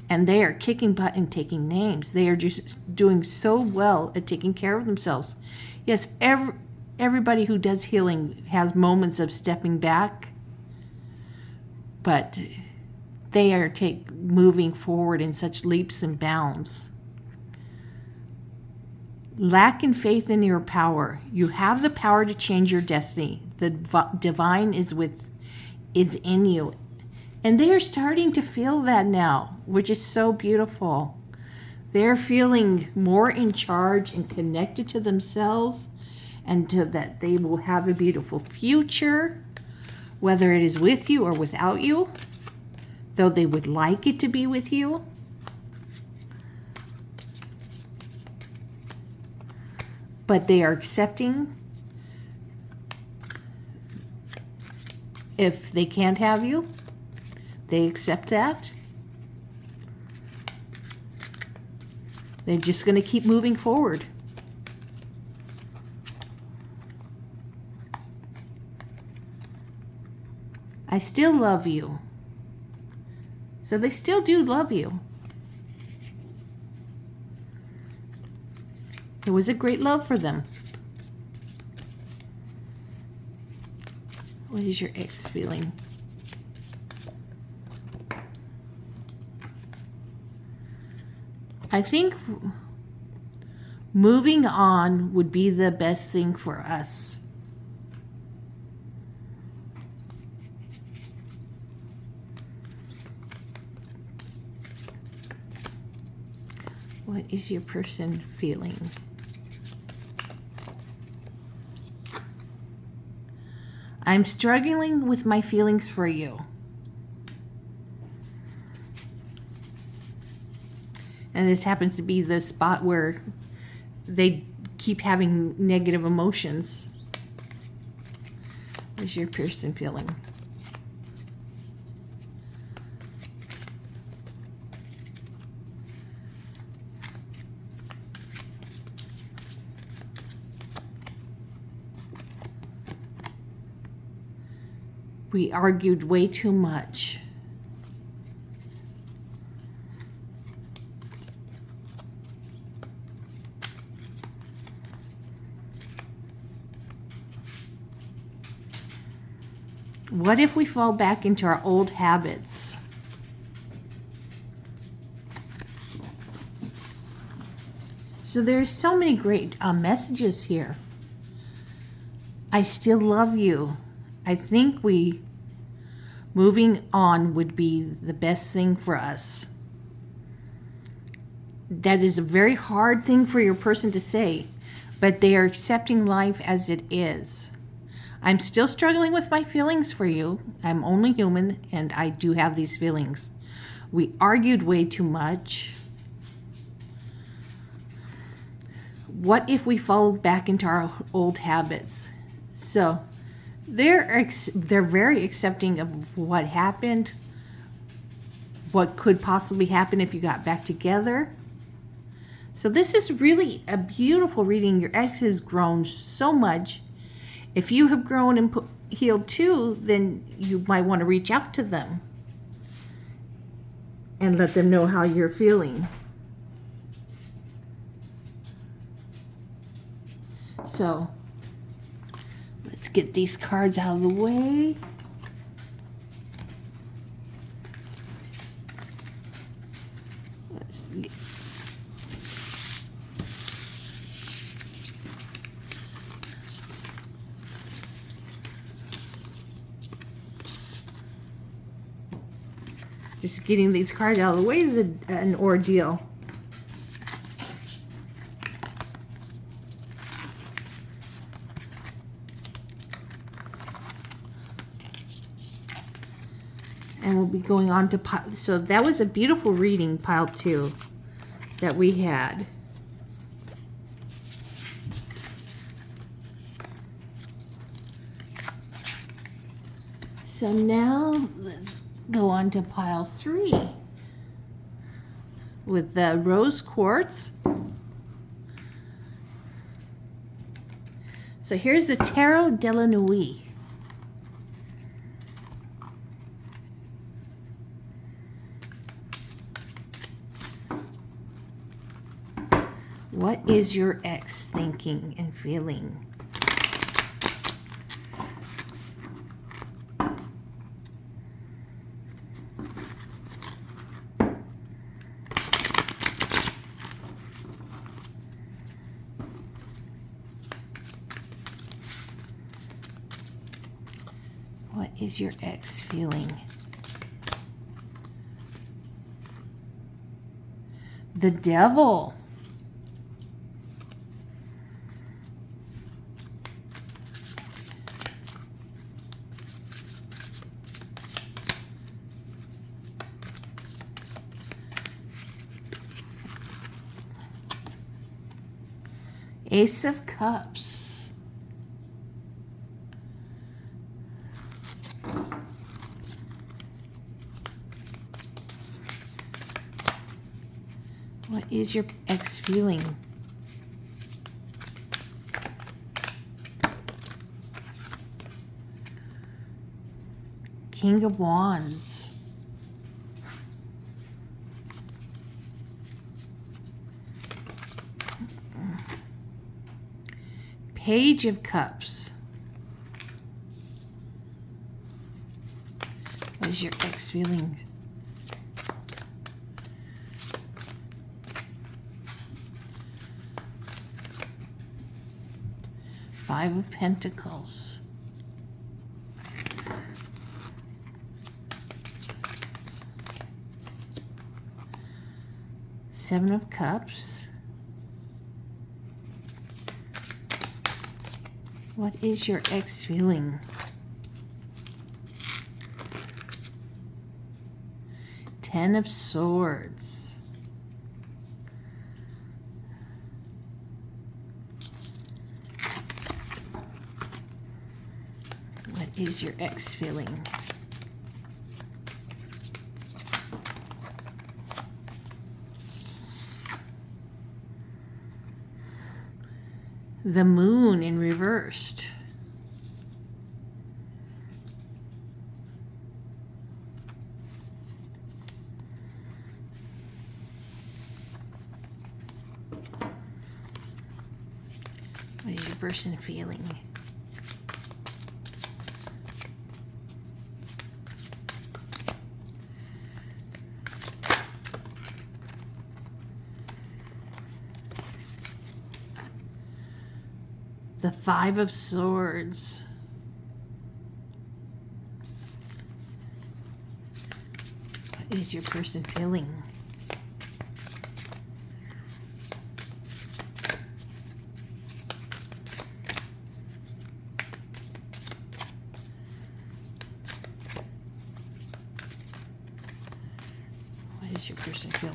And they are kicking butt and taking names. They are just doing so well at taking care of themselves. Yes, everybody who does healing has moments of stepping back. But they are moving forward in such leaps and bounds. Lack in faith in your power. You have the power to change your destiny. The divine is in you. And they are starting to feel that now, which is so beautiful. They're feeling more in charge and connected to themselves and to that they will have a beautiful future, whether it is with you or without you, though they would like it to be with you. but they are accepting if they can't have you. They accept that. They're just going to keep moving forward. I still love you. So they still do love you. It was a great love for them. What is your ex feeling? I think moving on would be the best thing for us. What is your person feeling? I'm struggling with my feelings for you. And this happens to be the spot where they keep having negative emotions. What is your person feeling? We argued way too much. What if we fall back into our old habits? So there's so many great messages here. I still love you. I think moving on would be the best thing for us. That is a very hard thing for your person to say, but they are accepting life as it is. I'm still struggling with my feelings for you. I'm only human, and I do have these feelings. We argued way too much. What if we fall back into our old habits? So they're very accepting of what happened, what could possibly happen if you got back together. So this is really a beautiful reading. Your ex has grown so much. If you have grown and healed too, then you might want to reach out to them and let them know how you're feeling. So let's get these cards out of the way. Just getting these cards out of the way is an ordeal. And we'll be going on to pile. So that was a beautiful reading, pile 2, that we had. So now let's go on to pile 3 with the rose quartz. So here's the Tarot de la Nuit. What is your ex thinking and feeling? What is your ex feeling? The Devil. Ace of Cups. What is your ex feeling? King of Wands. Page of Cups. What is your ex feeling? Five of Pentacles. Seven of Cups. What is your ex feeling? Ten of Swords. What is your ex feeling? The Moon in reversed. What is your person feeling? The Five of Swords. What is your person feeling? What is your person feeling?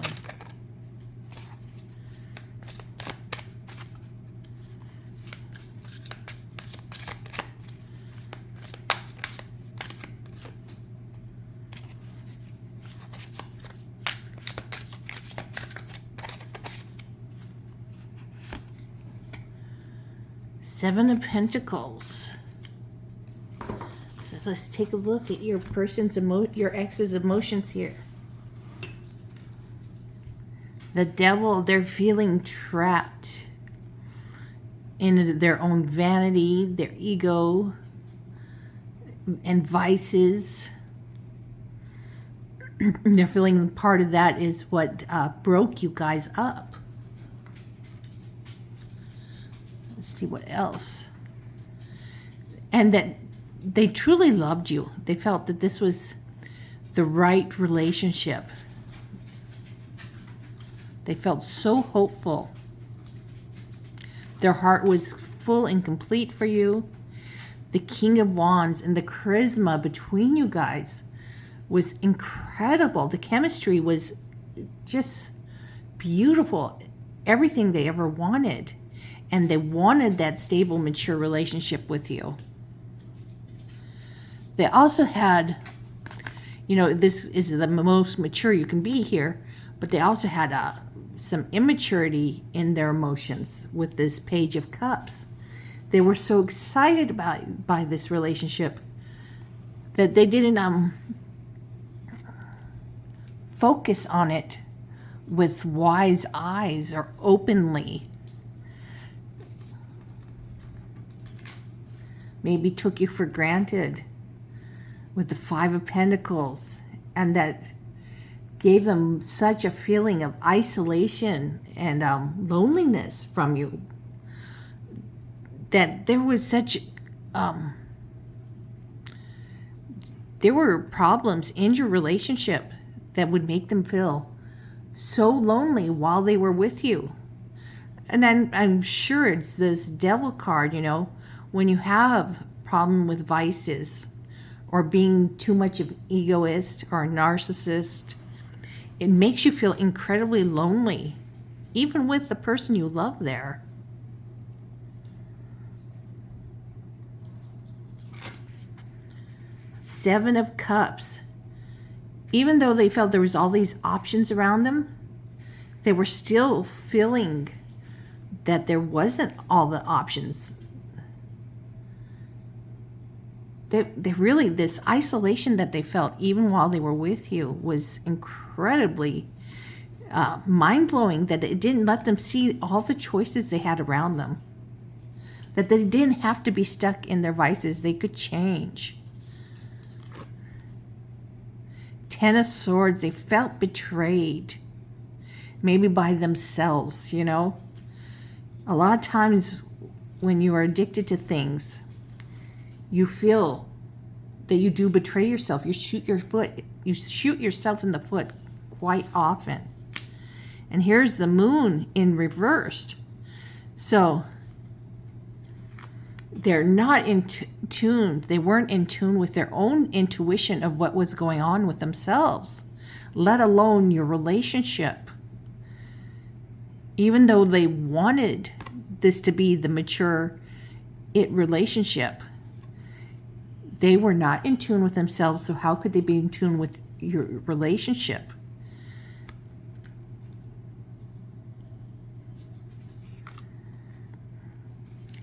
Seven of Pentacles. So let's take a look at your person's your ex's emotions here. The Devil, they're feeling trapped in their own vanity, their ego, and vices. They're feeling part of that is what broke you guys up. Let's see what else. And that they truly loved you. They felt that this was the right relationship. They felt so hopeful. Their heart was full and complete for you. The King of Wands and the charisma between you guys was incredible. The chemistry was just beautiful. Everything they ever wanted. And they wanted that stable, mature relationship with you. They also had, you know, this is the most mature you can be here, but they also had some immaturity in their emotions with this Page of Cups. They were so excited by this relationship that they didn't focus on it with wise eyes or openly. Maybe took you for granted with the Five of Pentacles, and that gave them such a feeling of isolation and loneliness from you, that there was such there were problems in your relationship that would make them feel so lonely while they were with you. And I'm sure it's this Devil card, you know, when you have a problem with vices or being too much of an egoist or a narcissist, it makes you feel incredibly lonely, even with the person you love there. Seven of Cups. Even though they felt there was all these options around them, they were still feeling that there wasn't all the options. They really, this isolation that they felt even while they were with you was incredibly mind-blowing, that it didn't let them see all the choices they had around them. That they didn't have to be stuck in their vices. They could change. Ten of Swords. They felt betrayed. Maybe by themselves, you know. A lot of times when you are addicted to things, you feel that you do betray yourself. You shoot yourself in the foot quite often. And here's the Moon in reversed. So they're not in tune. They weren't in tune with their own intuition of what was going on with themselves, let alone your relationship. Even though they wanted this to be the mature relationship, they were not in tune with themselves. So how could they be in tune with your relationship?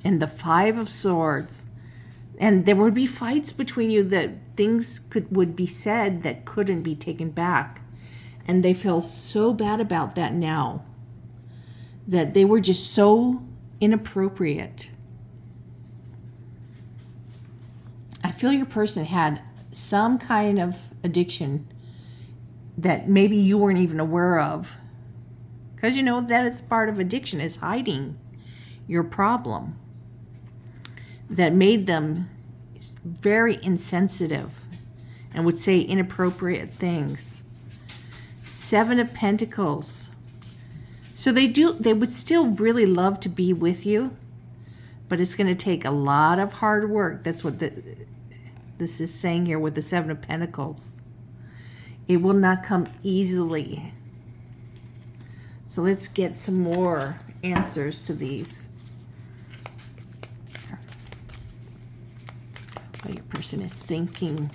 And the Five of Swords. And there would be fights between you, that things would be said that couldn't be taken back. And they feel so bad about that now, that they were just so inappropriate. I feel your person had some kind of addiction that maybe you weren't even aware of. Because you know that it's part of addiction, is hiding your problem. That made them very insensitive and would say inappropriate things. Seven of Pentacles. So they would still really love to be with you, but it's going to take a lot of hard work. That's what this is saying here with the Seven of Pentacles. It will not come easily. So let's get some more answers to these. What your person is thinking.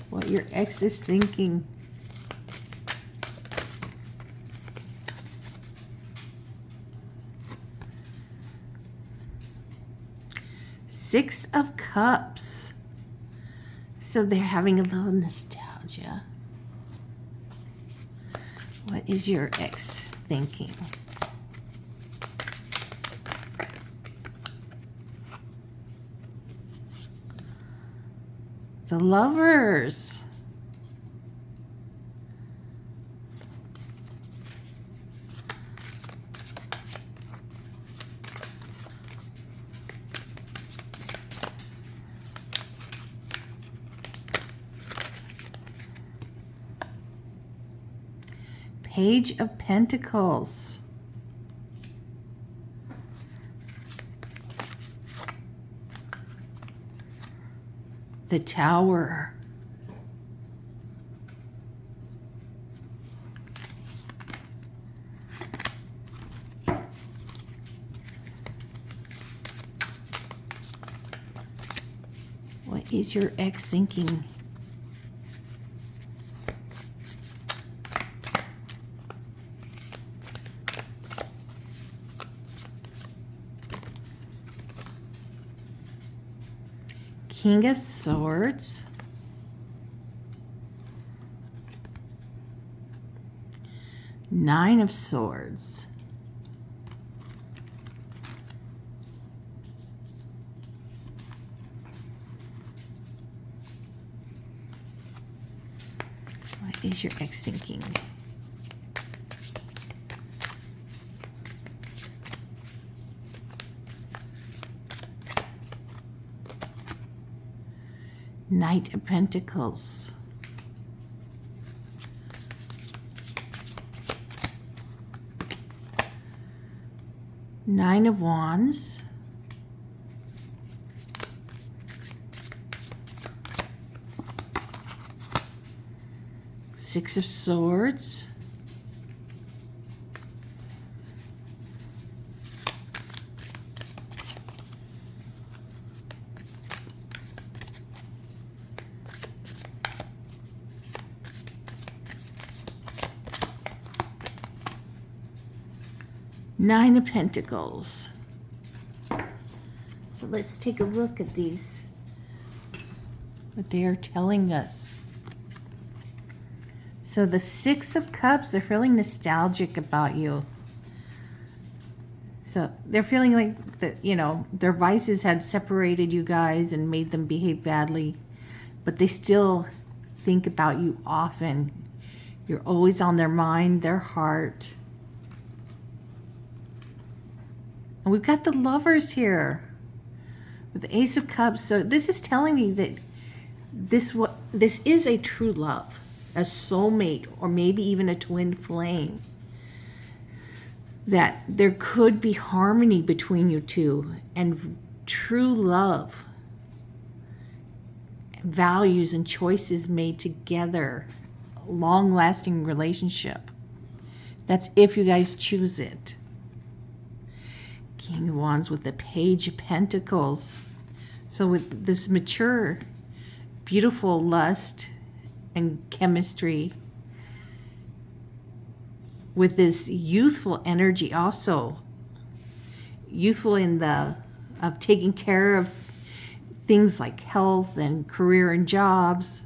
What your ex is thinking. Six of Cups. So they're having a little nostalgia. What is your ex thinking? The Lovers. Page of Pentacles. The Tower. What is your ex thinking? King of Swords. Nine of Swords. What is your ex thinking? Knight of Pentacles. Nine of Wands. Six of Swords. Nine of Pentacles. So let's take a look at these, what they are telling us. So the Six of Cups, they're feeling nostalgic about you. So they're feeling like that, you know, their vices had separated you guys and made them behave badly, but they still think about you often. You're always on their mind, their heart. And we've got the Lovers here with the Ace of Cups. So this is telling me that this is a true love, a soulmate, or maybe even a twin flame. That there could be harmony between you two and true love, values and choices made together, long-lasting relationship. That's if you guys choose it. King of Wands with the Page of Pentacles. So with this mature, beautiful lust and chemistry, with this youthful energy also, youthful in the of taking care of things like health and career and jobs.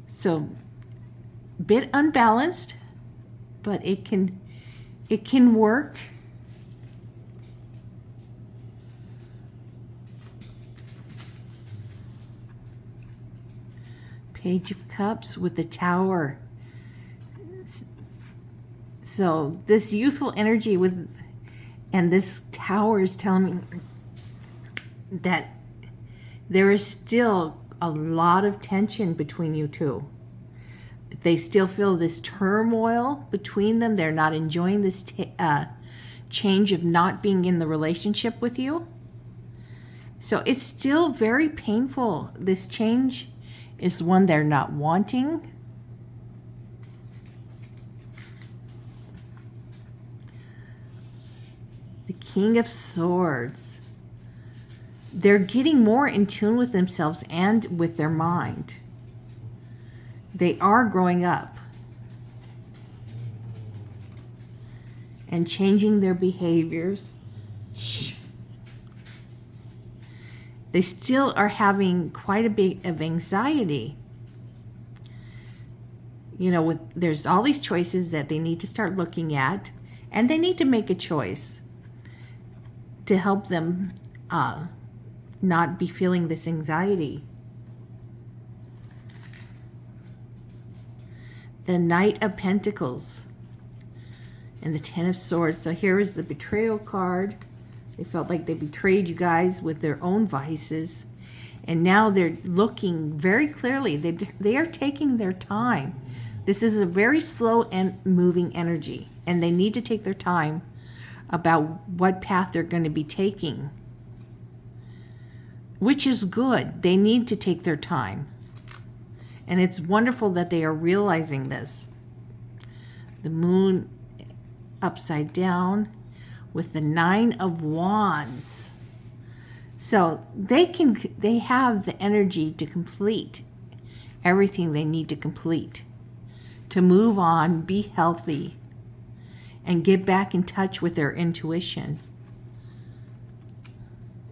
So a bit unbalanced, but it can work. Page of Cups with the Tower. So this youthful energy and this Tower is telling me that there is still a lot of tension between you two. They still feel this turmoil between them. They're not enjoying this change of not being in the relationship with you. So it's still very painful. This change is one they're not wanting. The King of Swords. They're getting more in tune with themselves and with their mind. They are growing up and changing their behaviors. They still are having quite a bit of anxiety. You know, there's all these choices that they need to start looking at, and they need to make a choice to help them not be feeling this anxiety. The Knight of Pentacles and the Ten of Swords. So here is the Betrayal card. They felt like they betrayed you guys with their own vices. And now they're looking very clearly. They are taking their time. This is a very slow and moving energy. And they need to take their time about what path they're going to be taking. Which is good. They need to take their time. And it's wonderful that they are realizing this. The Moon upside down with the Nine of Wands. So they have the energy to complete everything they need to complete, to move on, be healthy, and get back in touch with their intuition,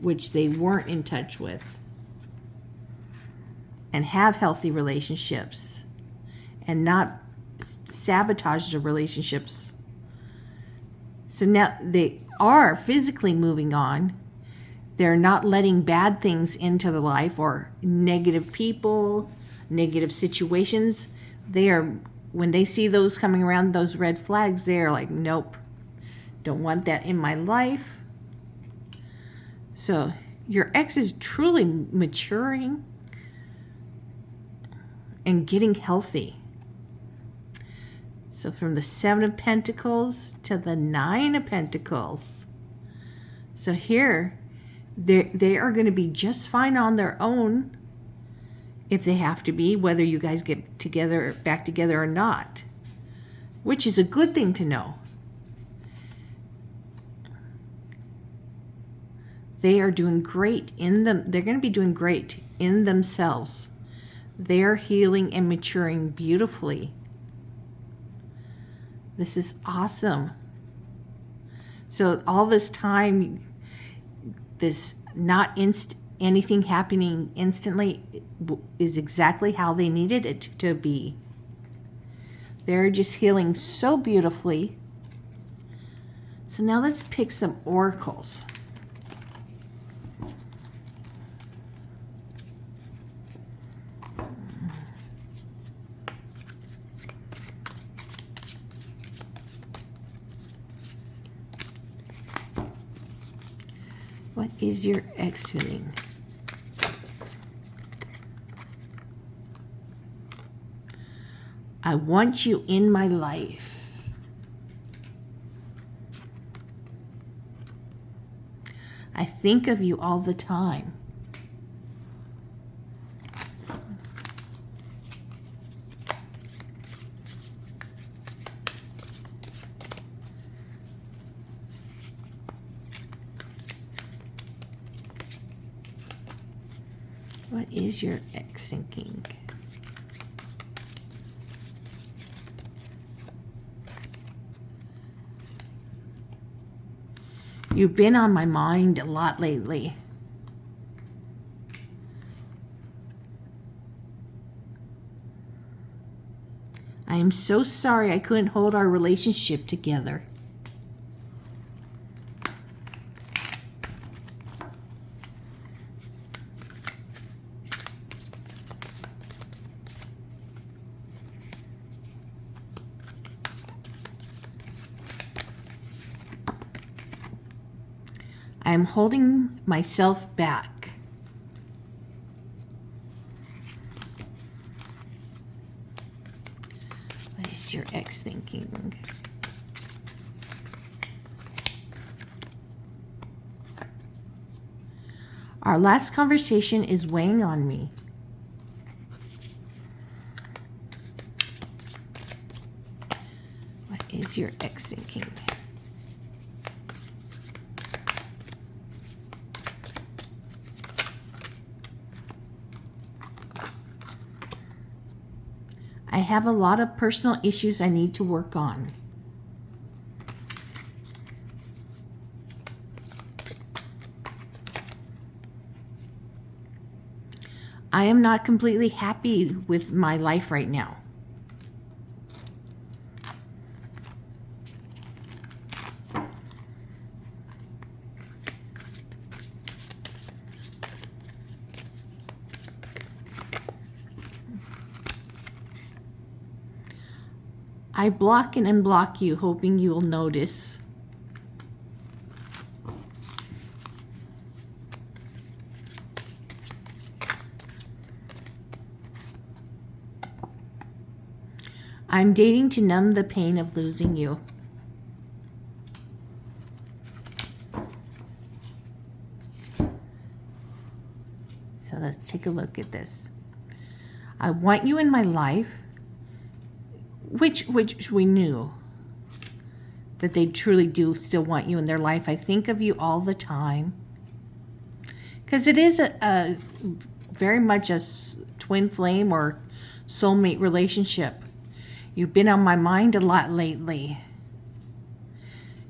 which they weren't in touch with, and have healthy relationships and not sabotage the relationships. So now they are physically moving on. They're not letting bad things into the life or negative people, negative situations. They are, when they see those coming around, those red flags, they are like, nope, don't want that in my life. So your ex is truly maturing and getting healthy. So from the Seven of Pentacles to the Nine of Pentacles. So here, they are going to be just fine on their own if they have to be, whether you guys get together, back together or not, which is a good thing to know. They are doing great in them. They're going to be doing great in themselves. They're healing and maturing beautifully. This is awesome. So all this time, this not anything happening instantly is exactly how they needed it to be. They're just healing so beautifully. So now let's pick some oracles. What is your ex feeling? I want you in my life. I think of you all the time. What is your ex thinking? You've been on my mind a lot lately. I am so sorry I couldn't hold our relationship together. I am holding myself back. What is your ex thinking? Our last conversation is weighing on me. What is your ex thinking? I have a lot of personal issues I need to work on. I am not completely happy with my life right now. I block and unblock you, hoping you'll notice. I'm dating to numb the pain of losing you. So let's take a look at this. I want you in my life, which we knew that they truly do still want you in their life. I think of you all the time because it is a very much a twin flame or soulmate relationship. You've been on my mind a lot lately.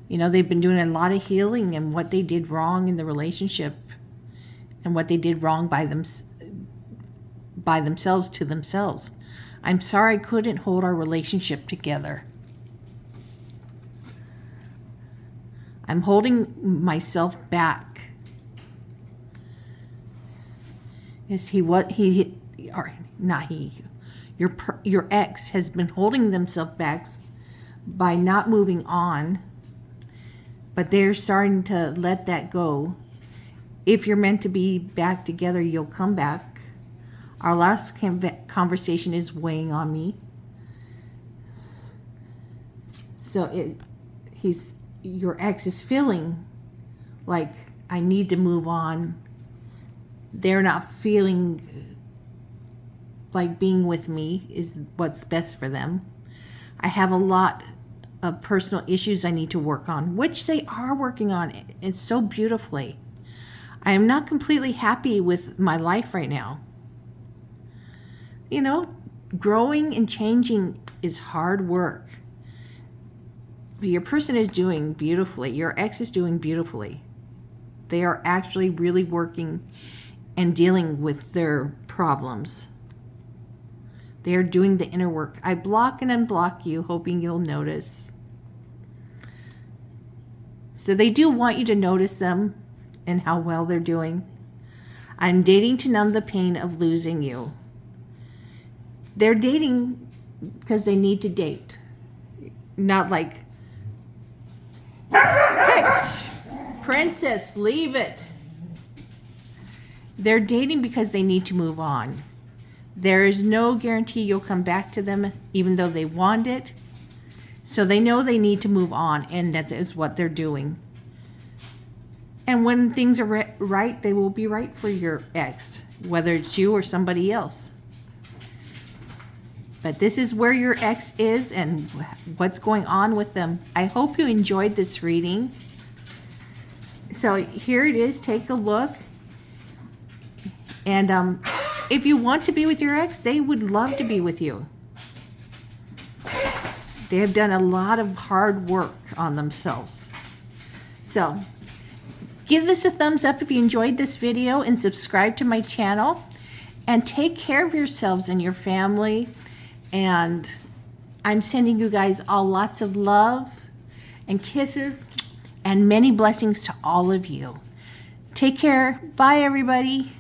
You know, they've been doing a lot of healing and what they did wrong in the relationship and what they did wrong by themselves to themselves. I'm sorry I couldn't hold our relationship together. I'm holding myself back. Is he what he or not he? Your ex has been holding themselves back by not moving on, but they're starting to let that go. If you're meant to be back together, you'll come back. Our last conversation is weighing on me. So your ex is feeling like I need to move on. They're not feeling like being with me is what's best for them. I have a lot of personal issues I need to work on, which they are working on. It's so beautifully. I am not completely happy with my life right now. You know, growing and changing is hard work your person is doing beautifully. Your ex is doing beautifully. They are actually really working and dealing with their problems. They are doing the inner work. I block and unblock you, hoping you'll notice. So they do want you to notice them and how well they're doing. I'm dating to numb the pain of losing you. They're dating because they need to date. Not like, hey, princess, leave it. They're dating because they need to move on. There is no guarantee you'll come back to them even though they want it. So they know they need to move on, and that is what they're doing. And when things are right, they will be right for your ex, whether it's you or somebody else. But this is where your ex is and what's going on with them. I hope you enjoyed this reading. So here it is. Take a look. And if you want to be with your ex, they would love to be with you. They have done a lot of hard work on themselves. So give this a thumbs up if you enjoyed this video, and subscribe to my channel. And take care of yourselves and your family. And I'm sending you guys all lots of love and kisses and many blessings to all of you. Take care. Bye, everybody.